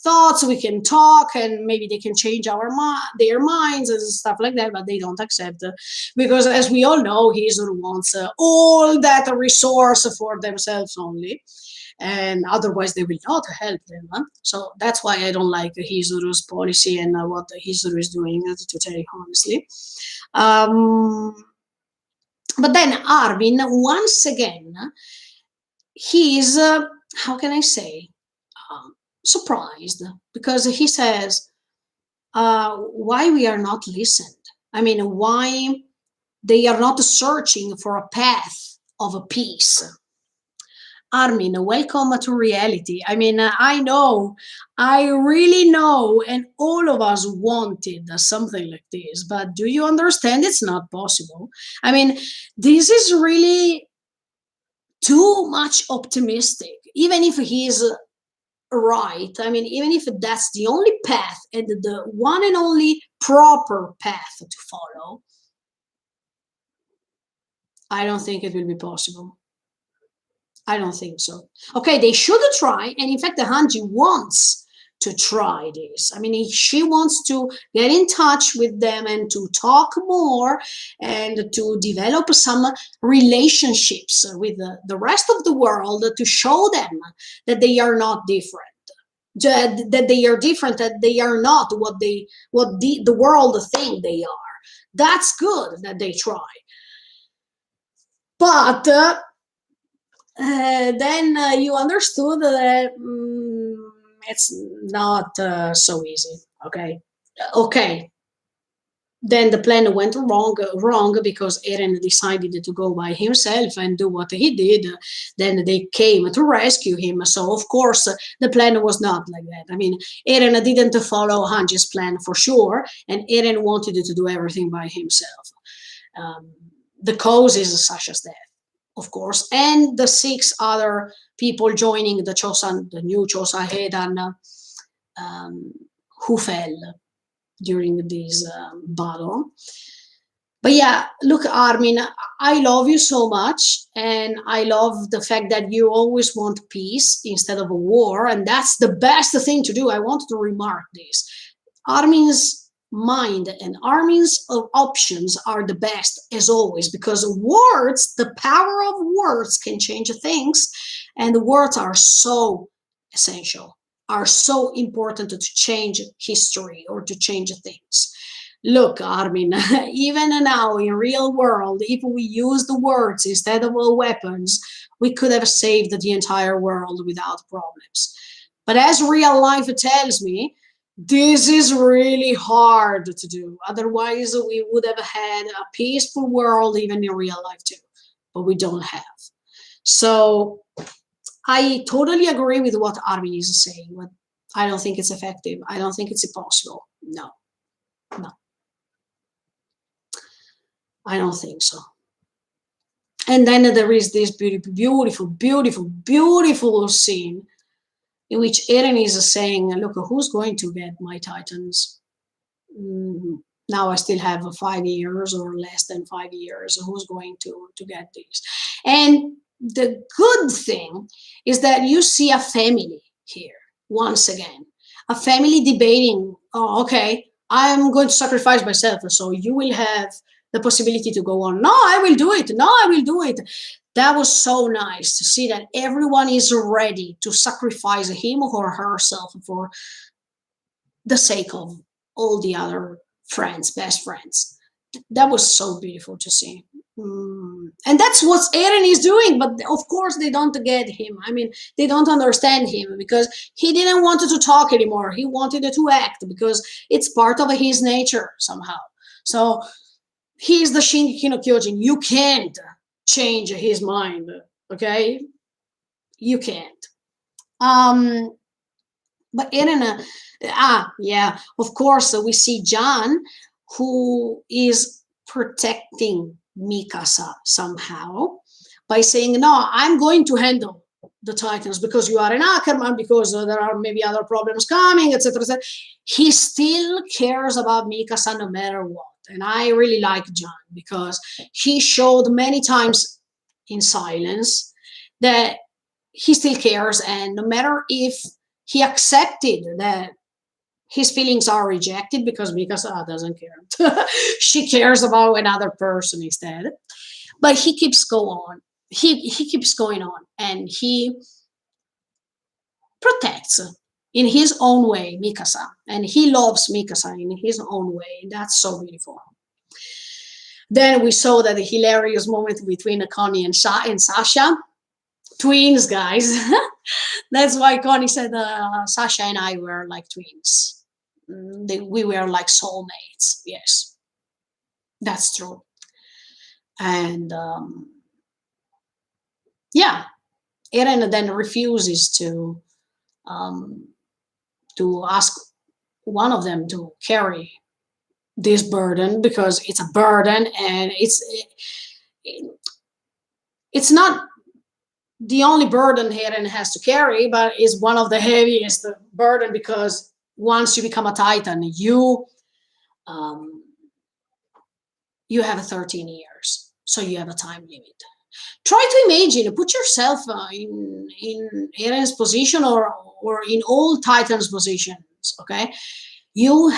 S1: thoughts. We can talk, and maybe they can change their minds and stuff like that. But they don't accept because, as we all know, Israel wants all that resource for themselves only, and otherwise they will not help them. Huh? So that's why I don't like Hizuru's policy and what Hizuru is doing, to tell you honestly. Um, but then Arvin, once again, he is, how can I say, surprised because he says, why we are not listened. I mean, why they are not searching for a path of a peace. Armin, welcome to reality. I mean, I know, I really know, and all of us wanted something like this, but do you understand it's not possible? I mean, this is really too much optimistic, even if he's right. I mean, even if that's the only path and the one and only proper path to follow, I don't think it will be possible. I don't think so. Okay, they should try, and in fact, the Hanji wants to try this. I mean, she wants to get in touch with them and to talk more and to develop some relationships with the rest of the world to show them that they are not different. That they are different, that they are not what the world think they are. That's good that they try, but then you understood that it's not so easy. Okay, okay. Then the plan went wrong because Eren decided to go by himself and do what he did. Then they came to rescue him. So of course the plan was not like that. I mean, Eren didn't follow Hanji's plan for sure, and Eren wanted to do everything by himself. Um, the cause is such as that, of course, and the 6 other people joining the new Chosa Hedan, um, who fell during this battle. But yeah, look, Armin, I love you so much, and I love the fact that you always want peace instead of a war, and that's the best thing to do. I wanted to remark this. Armin's mind and Armin's options are the best as always because words, the power of words can change things, and the words are so essential, are so important to change history or to change things. Look, Armin, even now in real world, if we use the words instead of weapons, we could have saved the entire world without problems. But as real life tells me, this is really hard to do. Otherwise, we would have had a peaceful world even in real life too. But we don't have. So I totally agree with what Armin is saying, but I don't think it's effective. I don't think it's possible. No, no, I don't think so. And then there is this beautiful, beautiful, beautiful scene in which Eren is saying, look, who's going to get my titans? Now I still have 5 years or less than 5 years. Who's going to get these? And the good thing is that you see a family here once again, a family debating. Oh, okay, I'm going to sacrifice myself, so you will have the possibility to go on. No, I will do it. No, I will do it. That was so nice to see that everyone is ready to sacrifice him or herself for the sake of all the other friends, best friends. That was so beautiful to see. And that's what Eren is doing, but of course they don't get him. I mean, they don't understand him because he didn't want to talk anymore. He wanted to act because it's part of his nature somehow. So he's the Shingeki no Kyojin. You can't change his mind, okay? You can't. Um, but Eren, yeah, of course, we see John, who is protecting Mikasa somehow by saying, "No, I'm going to handle the Titans because you are an Ackerman, because there are maybe other problems coming, etc." etc. He still cares about Mikasa no matter what. And I really like John because he showed many times in silence that he still cares, and no matter if he accepted that his feelings are rejected because Mikasa doesn't care. She cares about another person instead. But he keeps going on. He keeps going on, and he protects in his own way Mikasa, and he loves Mikasa in his own way. That's so beautiful. Then we saw that the hilarious moment between Connie and Sasha, twins, guys. That's why Connie said Sasha and I were like twins. We were like soulmates. Yes, that's true. And yeah, Eren then refuses um, to ask one of them to carry this burden because it's a burden, and it's not the only burden Eren has to carry, but is one of the heaviest burden because once you become a Titan, um, you have 13 years, so you have a time limit. Try to imagine, put yourself in Eren's position or in all Titans' positions. Okay, you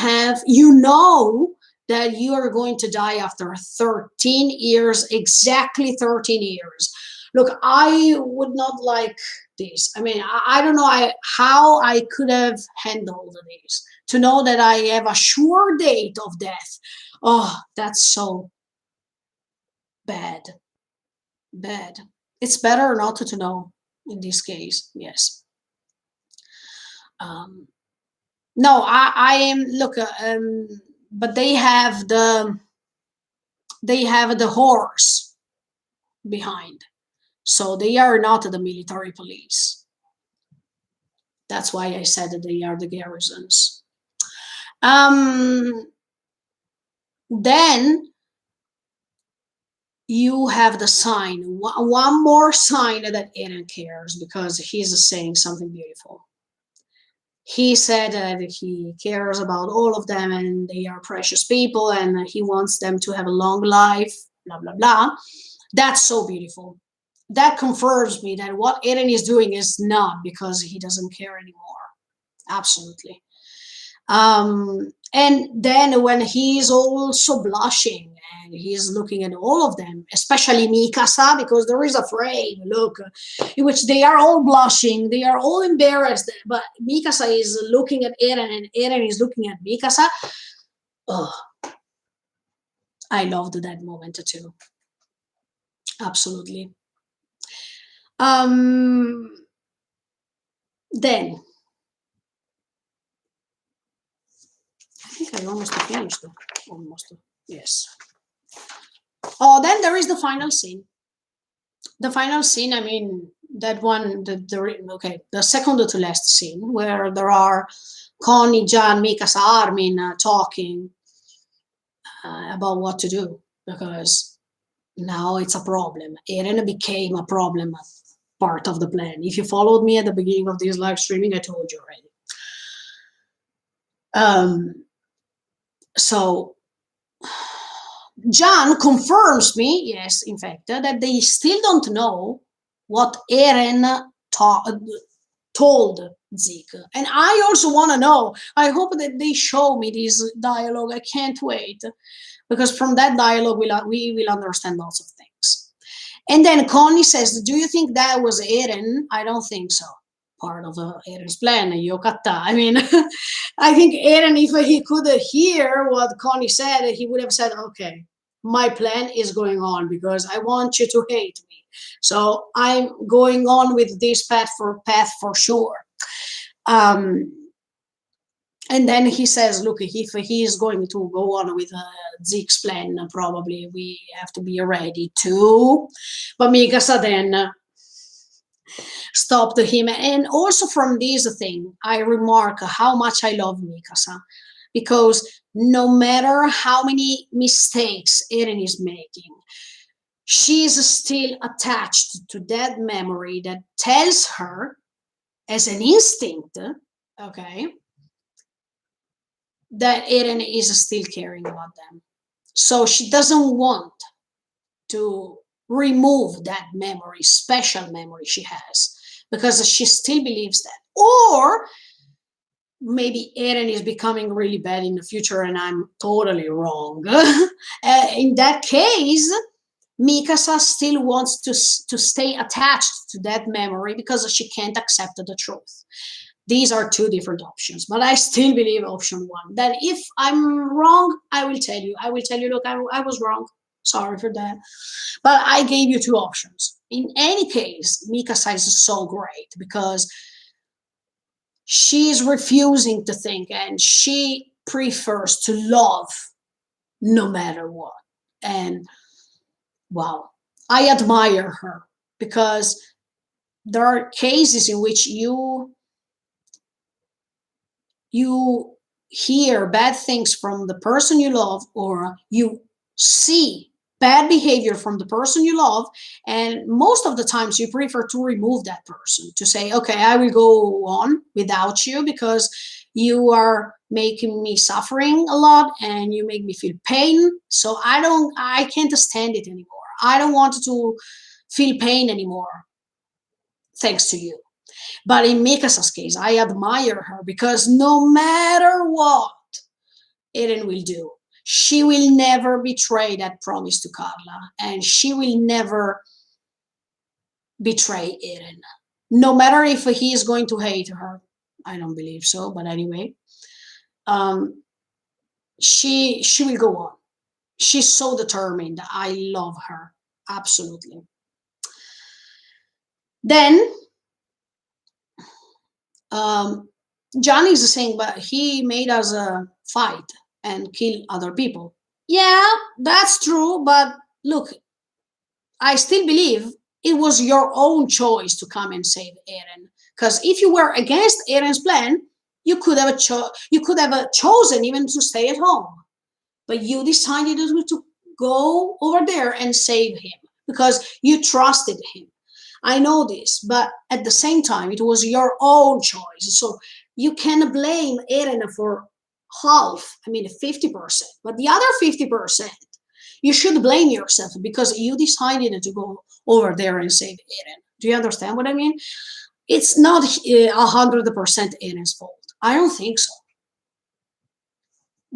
S1: know that you are going to die after 13 years, exactly 13 years. Look, I would not like this. I mean, I don't know how I could have handled this. To know that I have a sure date of death. Oh, that's so bad. Bad. It's better not to know in this case. Yes. Um, no, I am. Look, but they have the horse behind, so they are not the military police. That's why I said that they are the garrisons. Um, then you have the sign, one more sign that Eren cares because he's saying something beautiful. He said that he cares about all of them and they are precious people and he wants them to have a long life, blah, blah, blah. That's so beautiful. That confirms me that what Eren is doing is not because he doesn't care anymore. Absolutely. And then when he's also blushing and he's looking at all of them, especially Mikasa, because there is a frame, look, in which they are all blushing, they are all embarrassed, but Mikasa is looking at Eren and Eren is looking at Mikasa. Oh, I loved that moment too. Absolutely. Then I think I almost finished. Almost, yes. Oh, then there is the final scene. The final scene, I mean, that one, the second to last scene where there are Connie, Jan, Mikasa, Armin talking about what to do because now it's a problem. Eren became a problem part of the plan. If you followed me at the beginning of this live streaming, I told you already. So Jan confirms me, yes, in fact, that they still don't know what Eren told Zeke. And I also want to know. I hope that they show me this dialogue. I can't wait. Because from that dialogue, we will understand lots of things. And then Connie says, do you think that was Eren? I don't think so. part of Eren's plan, Yokata. I mean, I think Eren, if he could hear what Connie said, he would have said, okay, my plan is going on because I want you to hate me. So I'm going on with this path for sure. Um, and then he says, look, if he is going to go on with Zeke's plan, probably we have to be ready too. But Mikasa then stopped him. And also from this thing, I remark how much I love Mikasa. Because no matter how many mistakes Eren is making, she is still attached to that memory that tells her, as an instinct, okay, that Eren is still caring about them. So she doesn't want to remove that memory, special memory she has, because she still believes that. Or maybe Eren is becoming really bad in the future and I'm totally wrong. In that case, Mikasa still wants to stay attached to that memory because she can't accept the truth. These are two different options, but I still believe option one. That if I'm wrong, I will tell you. I will tell you, look, I was wrong. Sorry for that. But I gave you two options. In any case, Mikasa is so great because she's refusing to think and she prefers to love no matter what. And wow, I admire her because there are cases in which you hear bad things from the person you love, or you see bad behavior from the person you love, and most of the times you prefer to remove that person, to say, okay, I will go on without you because you are making me suffering a lot and you make me feel pain, so I can't stand it anymore. I don't want to feel pain anymore thanks to you. But in Mikasa's case, I admire her because no matter what Eren will do, she will never betray that promise to Carla, and she will never betray Eren. No matter if he is going to hate her. I don't believe so, but anyway. Um, she will go on. She's so determined. I love her. Absolutely. Then um, Johnny is saying, but he made us fight and kill other people. Yeah, that's true, but look, I still believe it was your own choice to come and save Eren. Because if you were against Eren's plan, you could have chosen even to stay at home, but you decided to go over there and save him because you trusted him. I know this, but at the same time, it was your own choice. So you can blame Eren for half, I mean 50%, but the other 50%, you should blame yourself because you decided to go over there and save Eren. Do you understand what I mean? It's not 100% Eren's fault. I don't think so.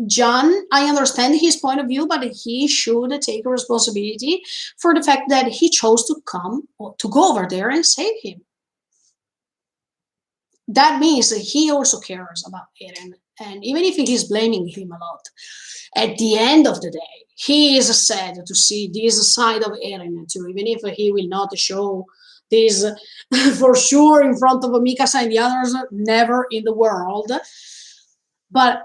S1: John, I understand his point of view, but he should take responsibility for the fact that he chose to come or to go over there and save him. That means that he also cares about Eren. And even if he's blaming him a lot, at the end of the day, he is sad to see this side of Eren too, even if he will not show this for sure in front of Mikasa and the others, never in the world. But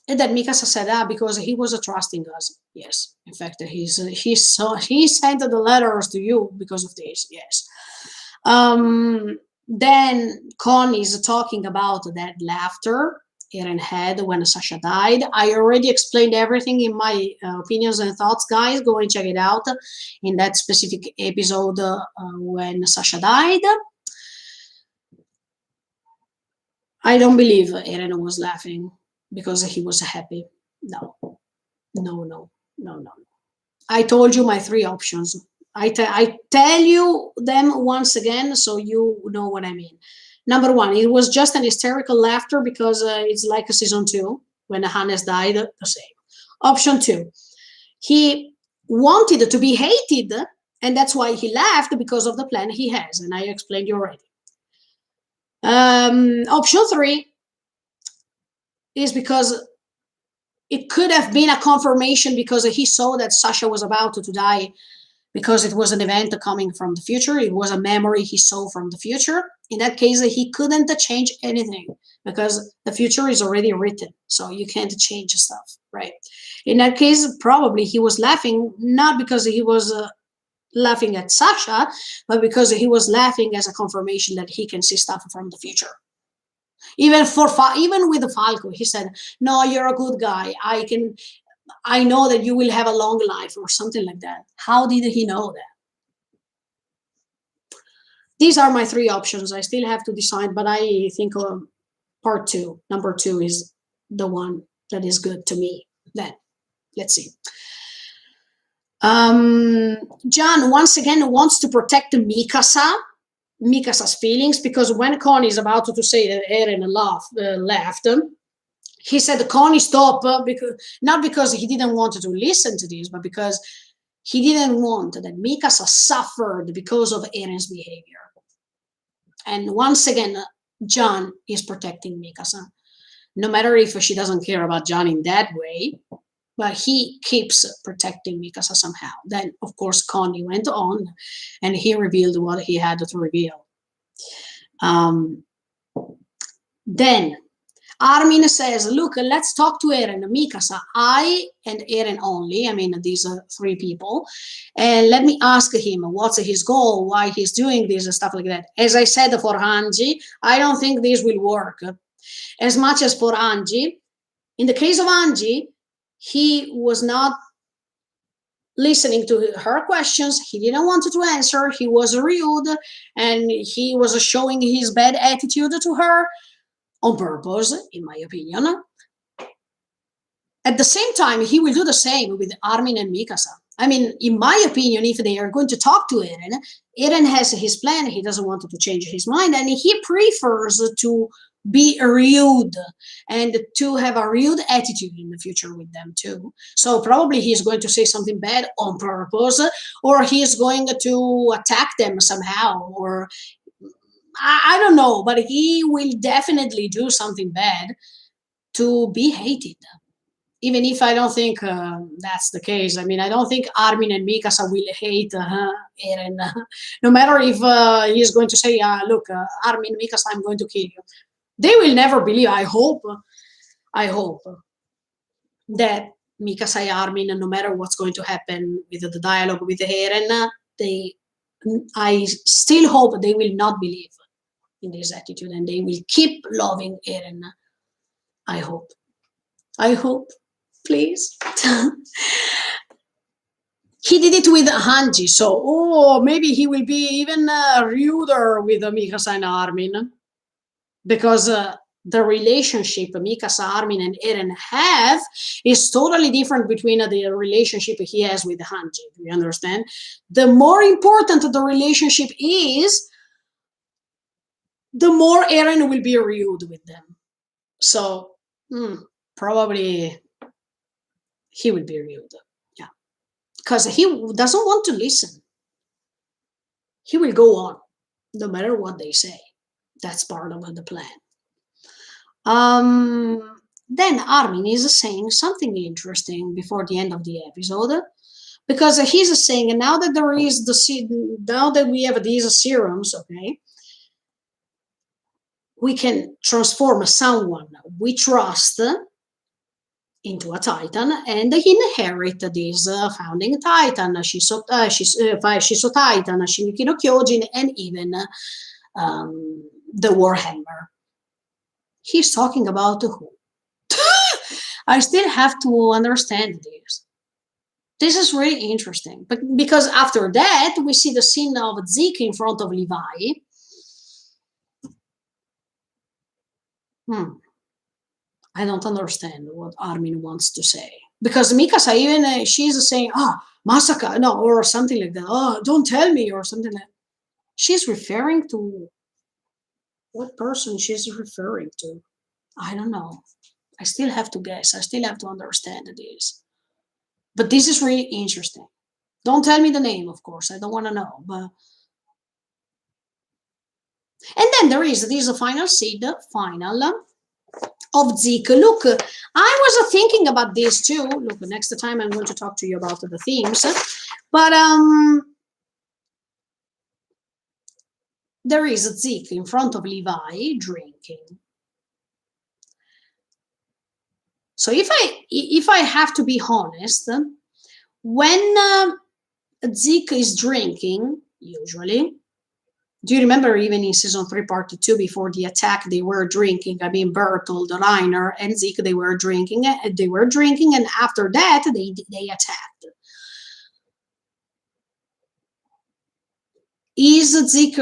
S1: and then Mikasa said, because he was trusting us. Yes, in fact, he sent the letters to you because of this. Yes. Then Connie is talking about that laughter Eren had when Sasha died. I already explained everything in my opinions and thoughts, guys. Go and check it out in that specific episode when Sasha died. I don't believe Eren was laughing because he was happy. No, no, no, no, no. I told you my three options. I tell you them once again so you know what I mean. Number one, it was just an hysterical laughter because it's like a season two when Hannes died, the same. Option two, he wanted to be hated And that's why he left, because of the plan he has. And I explained you already. Option three is because it could have been a confirmation, because he saw that Sasha was about to die, because it was an event coming from the future. It was a memory he saw from the future. In that case, he couldn't change anything, because the future is already written. So you can't change stuff, right? In that case, probably he was laughing, not because he was laughing at Sasha, but because he was laughing as a confirmation that he can see stuff from the future. Even with Falco, he said, "No, you're a good guy. I know that you will have a long life," or something like that. How did he know that? These are my three options. I still have to decide, but I think part two, number two, is the one that is good to me. Then, let's see. John once again wants to protect Mikasa's feelings, because when Connie is about to say that Eren left, he said, "Connie, stop," because not because he didn't want to listen to this, but because he didn't want that Mikasa suffered because of Eren's behavior. And once again, John is protecting Mikasa, no matter if she doesn't care about John in that way, but he keeps protecting Mikasa somehow. Then, of course, Connie went on, and he revealed what he had to reveal. Then Armin says, "Look, let's talk to Eren, Mikasa, I and Eren only, I mean, these three people, and let me ask him what's his goal, why he's doing this, and stuff like that." As I said for Hanji, I don't think this will work as much as for Anji. In the case of Anji, he was not listening to her questions. He didn't want to answer. He was rude, and he was showing his bad attitude to her on purpose, in my opinion. At the same time, he will do the same with Armin and Mikasa. I mean, in my opinion, if they are going to talk to Eren, Eren has his plan. He doesn't want to change his mind, and he prefers to be rude and to have a rude attitude in the future with them too. So probably he's going to say something bad on purpose, or he's going to attack them somehow, or I don't know, but he will definitely do something bad to be hated. Even if I don't think that's the case. I mean, I don't think Armin and Mikasa will hate Eren. No matter if he's going to say, "Look, Armin, Mikasa, I'm going to kill you." They will never believe. I hope that Mikasa and Armin, no matter what's going to happen with the dialogue with Eren, I still hope they will not believe in this attitude, and they will keep loving Eren. I hope. Please. He did it with Hanji, so maybe he will be even ruder with Mikasa and Armin, because the relationship Mikasa, Armin, and Eren have is totally different between the relationship he has with Hanji. Do you understand? The more important the relationship is, the more Eren will be rude with them. So probably he will be rude. Yeah. Because he doesn't want to listen. He will go on, no matter what they say. That's part of the plan. Then Armin is saying something interesting before the end of the episode, because he's saying, now that now that we have these serums, okay, we can transform someone we trust into a Titan and inherit this founding Titan, Shiso Titan, Shingeki no Kyojin, and even the Warhammer. He's talking about who? I still have to understand this. This is really interesting, but because after that we see the scene of Zeke in front of Levi. I don't understand what Armin wants to say, because Mikasa even she's saying, Masaka, no, or something like that. Oh, don't tell me, or something like that. She's referring to what person she's referring to. I don't know. I still have to guess. I still have to understand this. But this is really interesting. Don't tell me the name, of course. I don't want to know. But and then there is this final seed, final of Zeke. Look, I was thinking about this too. Look, next time I'm going to talk to you about the themes. But there is Zeke in front of Levi drinking. So if I have to be honest, when Zeke is drinking, usually, do you remember even in season 3, part 2, before the attack, they were drinking? I mean, Bertold, Reiner, and Zeke, they were drinking, and after that, they attacked. Is Zeke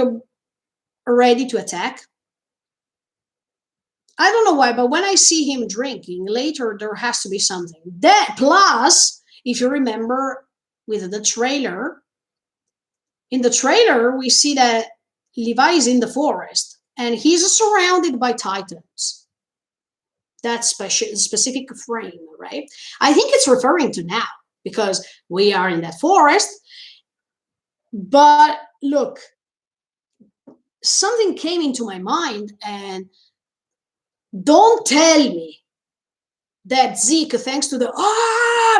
S1: ready to attack? I don't know why, but when I see him drinking later, there has to be something. That plus, if you remember, with the trailer, in the trailer we see that Levi is in the forest and he's surrounded by titans. That specific frame, right? I think it's referring to now because we are in that forest. But look, something came into my mind, and don't tell me that Zeke, thanks to the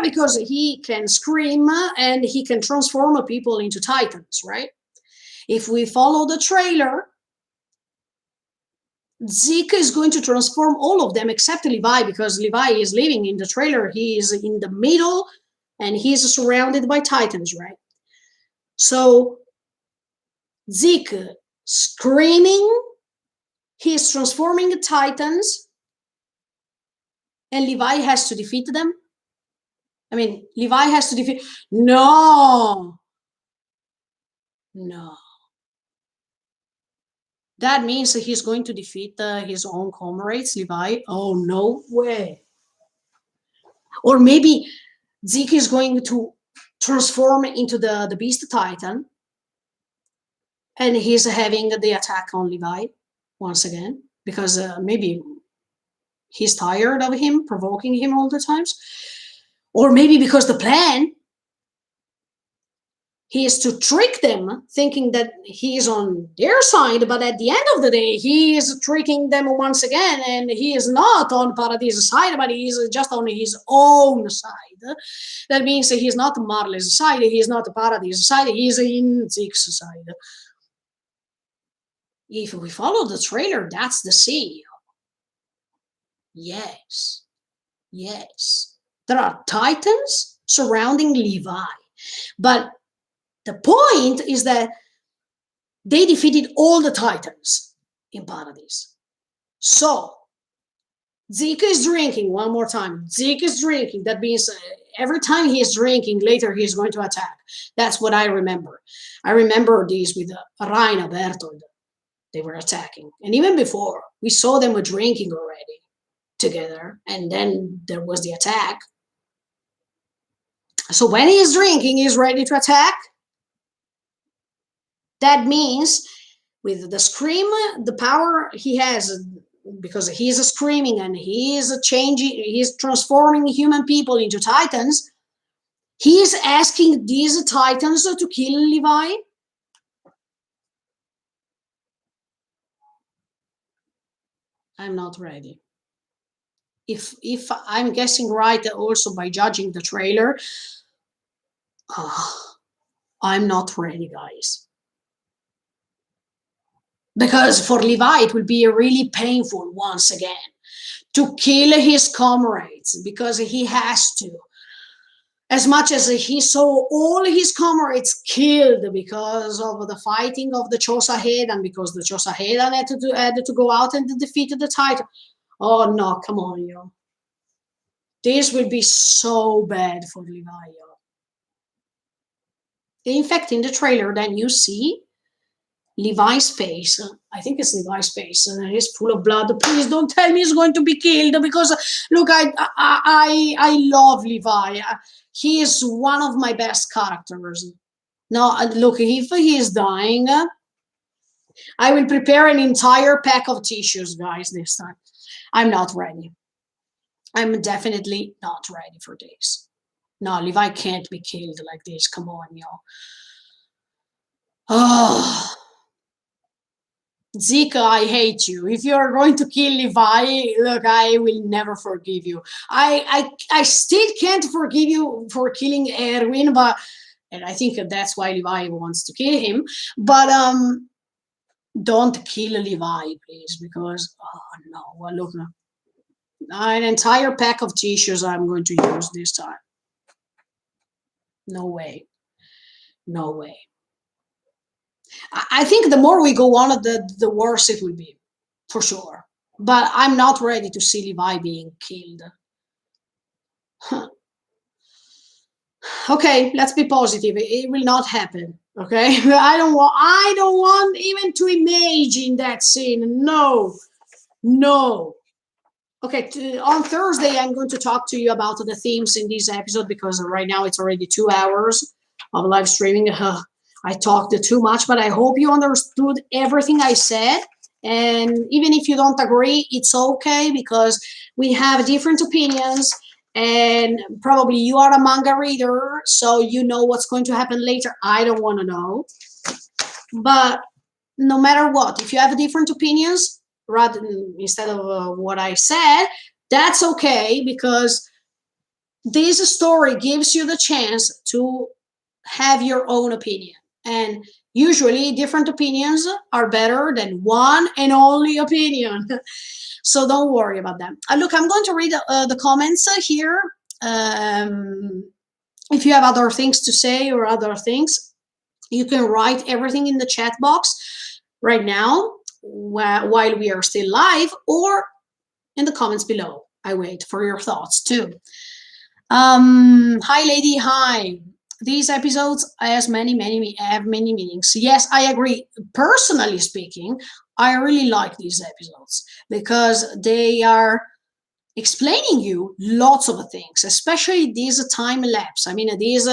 S1: because he can scream and he can transform people into titans, right? If we follow the trailer, Zeke is going to transform all of them except Levi, because Levi is living in the trailer. He is in the middle and he's surrounded by titans, right? So Zeke screaming, he's transforming the titans, and Levi has to defeat them. I mean, Levi has to defeat. No. That means that he's going to defeat his own comrades, Levi. Oh, no way. Or maybe Zeke is going to transform into the Beast Titan, and he's having the attack on Levi once again, because maybe he's tired of him provoking him all the times. Or maybe because the plan he is to trick them, thinking that he is on their side, but at the end of the day, he is tricking them once again, and he is not on Paradise's side, but he is just on his own side. That means he is not Marley's side, he is not Paradise's side, he is in Zeke's side. If we follow the trailer, that's the CEO. Yes. There are titans surrounding Levi, but the point is that they defeated all the titans in Paradise. So Zeke is drinking one more time. Zeke is drinking. That means every time he is drinking, later he is going to attack. That's what I remember. I remember these with Raina, Bertold. They were attacking. And even before, we saw them drinking already together. And then there was the attack. So when he is drinking, he is ready to attack. That means with the scream, the power he has, because he is screaming and he is changing, he is transforming human people into titans. He is asking these titans to kill Levi. I'm not ready. If I'm guessing right, also by judging the trailer, I'm not ready, guys. Because for Levi, it will be really painful once again to kill his comrades, because he has to. As much as he saw all his comrades killed because of the fighting of the Chosahedan, because the Chosahedan had to go out and defeat the Titan. Oh no, come on, yo. This will be so bad for Levi, yo. In fact, in the trailer, then you see Levi's face. I think it's Levi's face, and it is full of blood. Please don't tell me he's going to be killed, because look, I love Levi. He is one of my best characters. Now, look, if he is dying, I will prepare an entire pack of tissues, guys, this time. I'm not ready. I'm definitely not ready for this. No, Levi can't be killed like this. Come on, yo. Oh, Zika, I hate you. If you're going to kill Levi, look, I will never forgive you. I still can't forgive you for killing Erwin, but and I think that's why Levi wants to kill him. But don't kill Levi, please, because oh no, well, look, an entire pack of tissues I'm going to use this time. No way, no way. I think the more we go on, the worse it will be, for sure. But I'm not ready to see Levi being killed. Huh. Okay, let's be positive. It will not happen. Okay, I don't want. I don't want even to imagine that scene. No, no. Okay, on Thursday, I'm going to talk to you about the themes in this episode because right now it's already 2 hours of live streaming. I talked too much, but I hope you understood everything I said. And even if you don't agree, it's okay because we have different opinions. And probably you are a manga reader, so you know what's going to happen later. I don't want to know. But no matter what, if you have different opinions, rather instead of what I said, that's okay because this story gives you the chance to have your own opinion. And usually, different opinions are better than one and only opinion. So don't worry about that. Look, I'm going to read the comments here. If you have other things to say or other things, you can write everything in the chat box right now while we are still live or in the comments below. I wait for your thoughts too. Hi, lady. Hi. These episodes have many meanings. Yes, I agree. Personally speaking, I really like these episodes because they are explaining you lots of things, especially this time lapse. I mean, these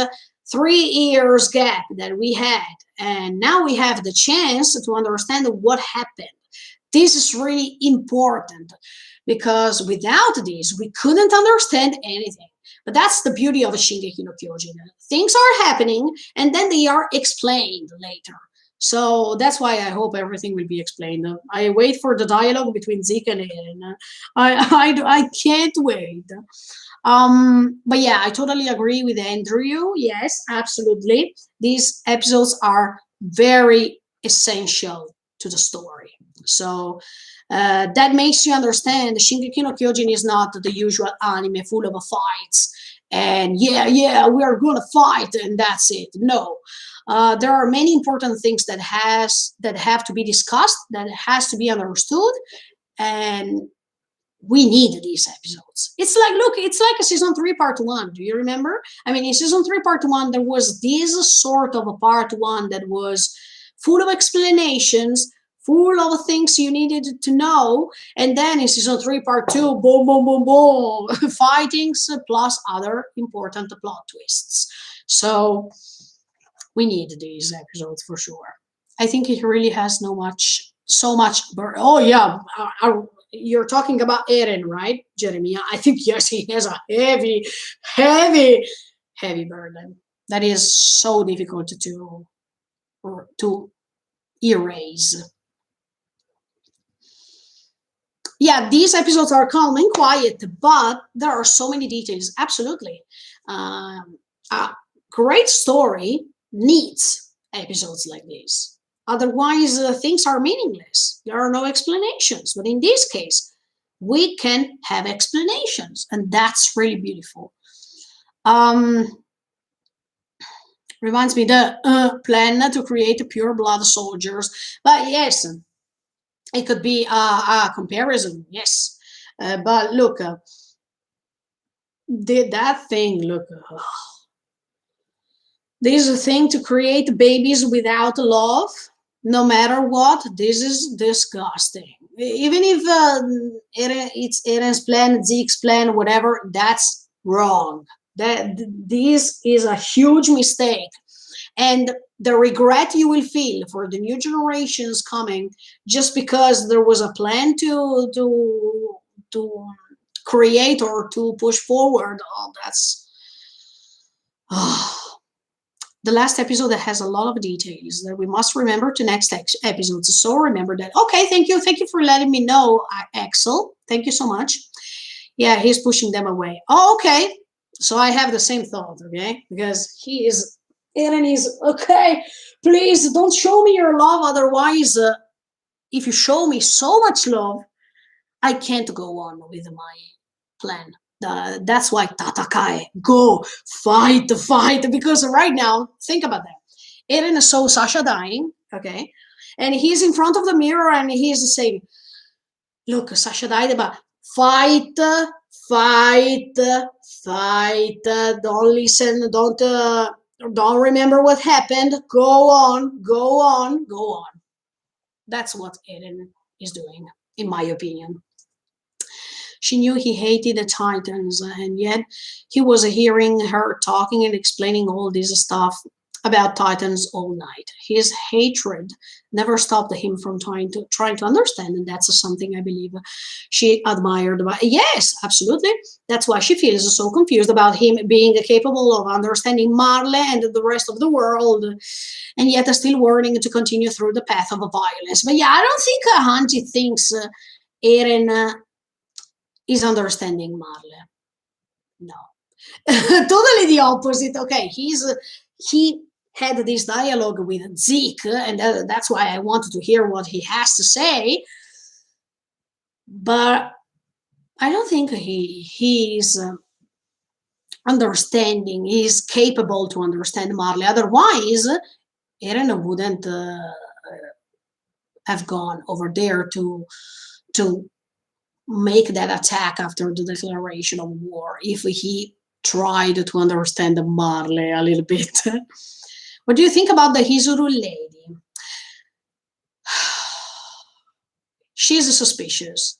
S1: 3 years gap that we had, and now we have the chance to understand what happened. This is really important because without this, we couldn't understand anything. But that's the beauty of a Shingeki no Kyojin. Things are happening, and then they are explained later. So that's why I hope everything will be explained. I wait for the dialogue between Zeke and Eren. I can't wait. But yeah, I totally agree with Andrew. Yes, absolutely. These episodes are very essential to the story. So that makes you understand Shingeki no Kyojin is not the usual anime full of fights and yeah, we are gonna fight and that's it. No, there are many important things that have to be discussed, that has to be understood, and we need these episodes. It's like, look, it's like a season 3 part 1. Do you remember? I mean, in season 3 part 1 there was this sort of a part 1 that was full of explanations, full of things you needed to know, and then in season 3 part 2, boom boom boom boom, fightings plus other important plot twists. So we need these episodes for sure. I think it really has so much oh yeah, you're talking about Eren, right, Jeremy? I think yes, he has a heavy, heavy burden that is so difficult to erase. Yeah, these episodes are calm and quiet, but there are so many details. Absolutely, a great story needs episodes like this. Otherwise, things are meaningless. There are no explanations. But in this case, we can have explanations, and that's really beautiful. Reminds me the plan to create pure blood soldiers. But yes, it could be a comparison. Yes, but look, did that thing look? This is a thing to create babies without love, no matter what. This is disgusting. Even if it's Eren's plan, Zeke's plan, whatever, that's wrong. This is a huge mistake, and the regret you will feel for the new generations coming, just because there was a plan to create or to push forward. Oh, The last episode that has a lot of details that we must remember to next episodes. So remember that. Okay, thank you for letting me know, Axel. Thank you so much. Yeah, he's pushing them away. Oh, okay. So I have the same thought, okay? Because he is, Eren is okay. Please don't show me your love, otherwise, if you show me so much love, I can't go on with my plan. That's why Tatakai, go fight, fight. Because right now, think about that. Eren saw Sasha dying, okay, and he's in front of the mirror and he's saying, "Look, Sasha died, but fight, fight, fight. Don't listen. Don't remember what happened. Go on, go on, go on." That's what Eren is doing, in my opinion. She knew he hated the Titans, and yet he was hearing her talking and explaining all this stuff about Titans all night. His hatred never stopped him from trying to understand, and that's something I believe she admired about. Yes, absolutely. That's why she feels so confused about him being capable of understanding Marley and the rest of the world, and yet still warning to continue through the path of violence. But yeah, I don't think Hanji thinks Eren is understanding Marley. No, totally the opposite. Okay, he had this dialogue with Zeke, and that's why I wanted to hear what he has to say. But I don't think he's understanding. He's capable to understand Marley. Otherwise, Eren wouldn't have gone over there to make that attack after the declaration of war if he tried to understand Marley a little bit. What do you think about the Hizuru lady? She's suspicious.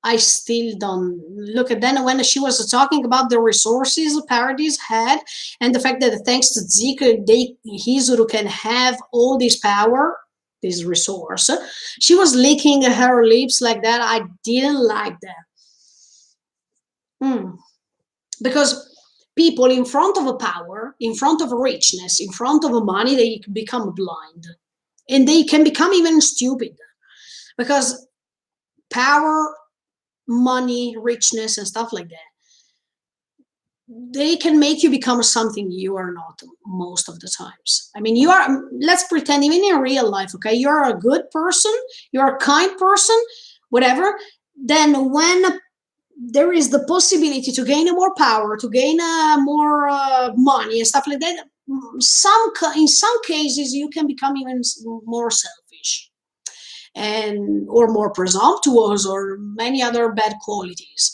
S1: I still don't look at then when she was talking about the resources Paradise had and the fact that thanks to Zeke, Hizuru can have all this power, this resource. She was licking her lips like that. I didn't like that. Hmm. Because people in front of a power, in front of richness, in front of a money, they become blind. And they can become even stupid. Because power, money, richness, and stuff like that, they can make you become something you are not most of the times. I mean, you are, let's pretend, even in real life, okay, you're a good person, you're a kind person, whatever. Then when there is the possibility to gain more power, to gain more money and stuff like that, in some cases you can become even more selfish and or more presumptuous or many other bad qualities.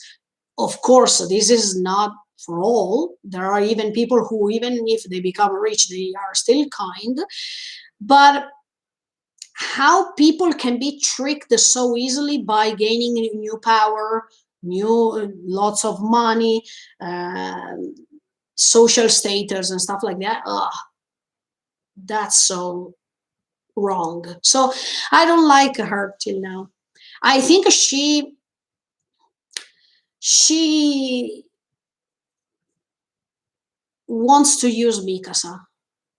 S1: Of course, this is not for all. There are even people who, even if they become rich, they are still kind. But how people can be tricked so easily by gaining new power, new lots of money, uh, social status, and stuff like that. Ugh, that's so wrong. So I don't like her till now. I think she wants to use Mikasa,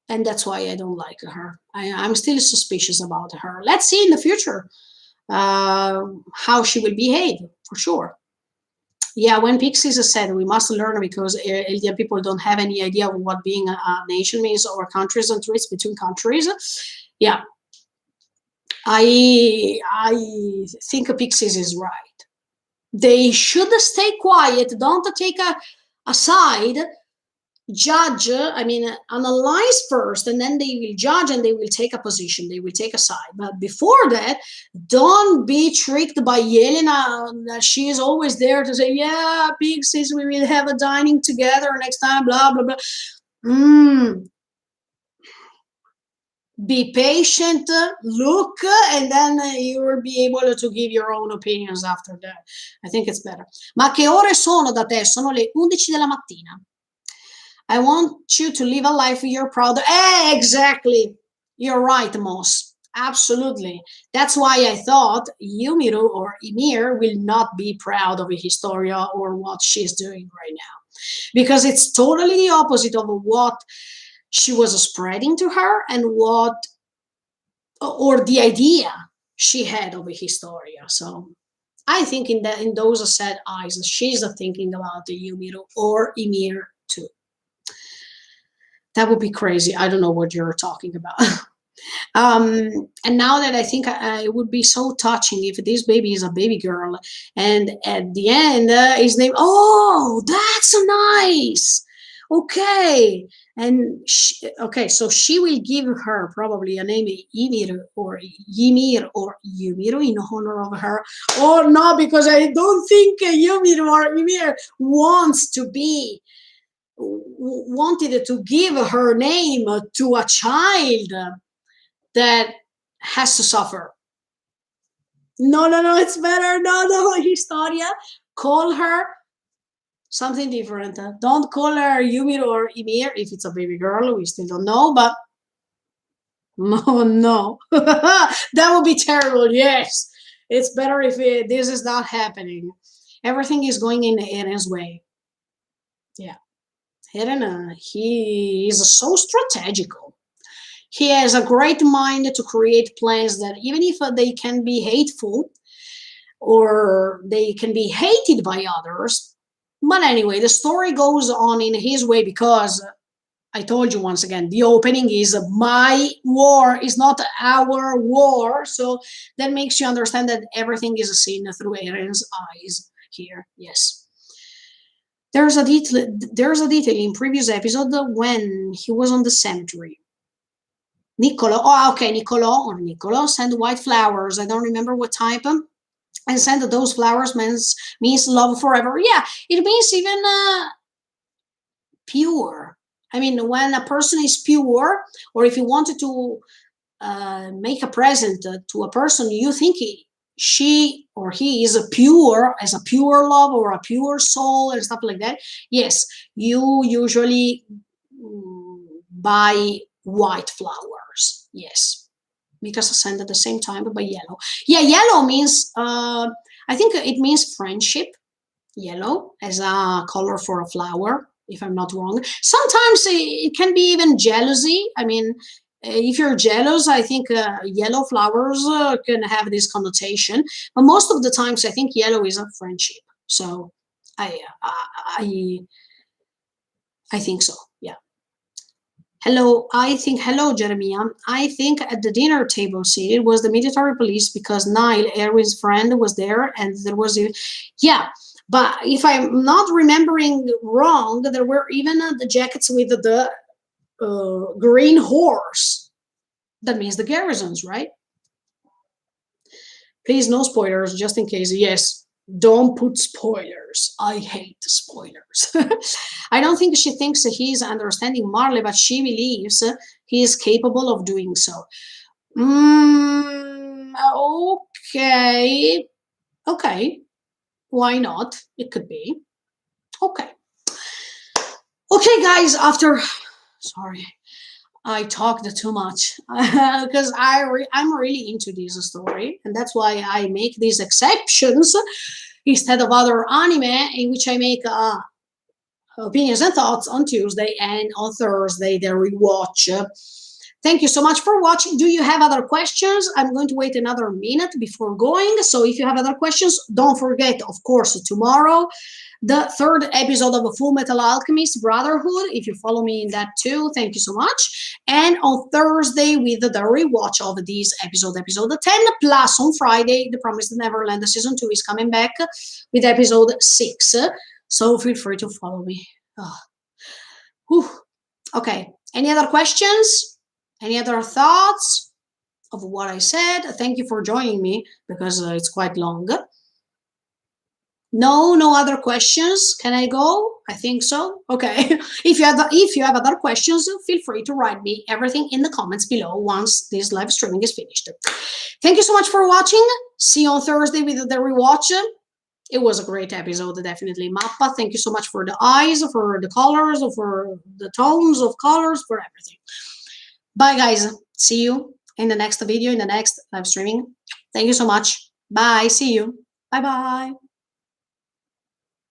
S1: and that's why I don't like her. I'm still suspicious about her. Let's see in the future how she will behave, for sure. Yeah, when Pixies said we must learn because Indian people don't have any idea of what being a nation means or countries and treats between countries. Yeah, I think Pixies is right. They should stay quiet. Don't take a side. Judge, I mean, analyze first, and then they will judge and they will take a position. They will take a side. But before that, don't be tricked by Yelena. She is always there to say, "Yeah, Pixies, we will have a dining together next time." Blah blah blah. Mm, be patient, look, and then you will be able to give your own opinions after that. I think it's better. Ma che ore sono da te? Sono le 11 della mattina. I want you to live a life you're proud of. Exactly. You're right, Moss. Absolutely. That's why I thought Yumiru or Emir will not be proud of Historia or what she's doing right now. because it's totally the opposite of what she was spreading to her and what or the idea she had of Historia. So I think in those sad eyes, she's thinking about the Yumiro or Ymir too. That would be crazy. I don't know what you're talking about. And now that I think it would be so touching if this baby is a baby girl, and at the end his name. Oh, that's nice. Okay, and okay, so she will give her probably a name Ymir or Ymir or Yumiro in honor of her, or not, because I don't think Ymir or Ymir wants to be wanted to give her name to a child that has to suffer. No, no, no, it's better. No, no, Historia. Call her something different. Don't call her Yumir or Ymir if it's a baby girl. We still don't know, but no, no. That would be terrible. Yes. It's better if this is not happening. Everything is going in Eren's way. Yeah. Eren, he is so strategical. He has a great mind to create plans that, even if they can be hateful or they can be hated by others. But anyway, the story goes on in his way because I told you once again, the opening is my war is not our war. So that makes you understand that everything is seen through Eren's eyes here. Yes. There's a detail in previous episode when he was on the cemetery. Niccolo, oh, okay, Niccolo sent white flowers. I don't remember what type. And send those flowers means love forever. Yeah, it means even pure. I mean, when a person is pure, or if you wanted to make a present to a person, you think she or he is a pure, as a pure love or a pure soul and stuff like that. Yes, you usually buy white flowers. Yes, because I sent at the same time, but yellow. Yeah, yellow means I think it means friendship. Yellow as a color for a flower, if I'm not wrong. Sometimes it can be even jealousy. I mean, if you're jealous, I think yellow flowers can have this connotation. But most of the times, I think yellow is a friendship. So I I think so. Yeah. Hello, Jeremiah. I think at the dinner table seated was the military police because Nile, Erwin's friend, was there, and there was, yeah. But if I'm not remembering wrong, there were even the jackets with the green horse. That means the garrisons, right? Please, no spoilers, just in case. Yes, don't put spoilers. I hate spoilers. I don't think she thinks he's understanding Marley, but she believes he is capable of doing so. Okay. Okay. Why not? It could be. Okay. Okay, guys, sorry, I talked too much because I'm really into this story, and that's why I make these exceptions instead of other anime in which I make opinions and thoughts on Tuesday, and on Thursday the rewatch. Thank you so much for watching. Do you have other questions? I'm going to wait another minute before going. So if you have other questions, don't forget, of course, tomorrow, the third episode of Full Metal Alchemist Brotherhood. If you follow me in that too, thank you so much. And on Thursday with the rewatch of this episode 10, plus on Friday, The Promised Neverland season 2 is coming back with episode 6. So feel free to follow me. Okay. Any other questions? Any other thoughts of what I said? Thank you for joining me because it's quite long. No other questions. Can I go? I think so. Okay. If you have other questions, feel free to write me everything in the comments below once this live streaming is finished. Thank you so much for watching. See you on Thursday with the rewatch. It was a great episode, definitely. Mappa, thank you so much for the eyes, for the colors, for the tones of colors, for everything. Bye, guys. See you in the next video, in the next live streaming. Thank you so much. Bye. See you. Bye-bye.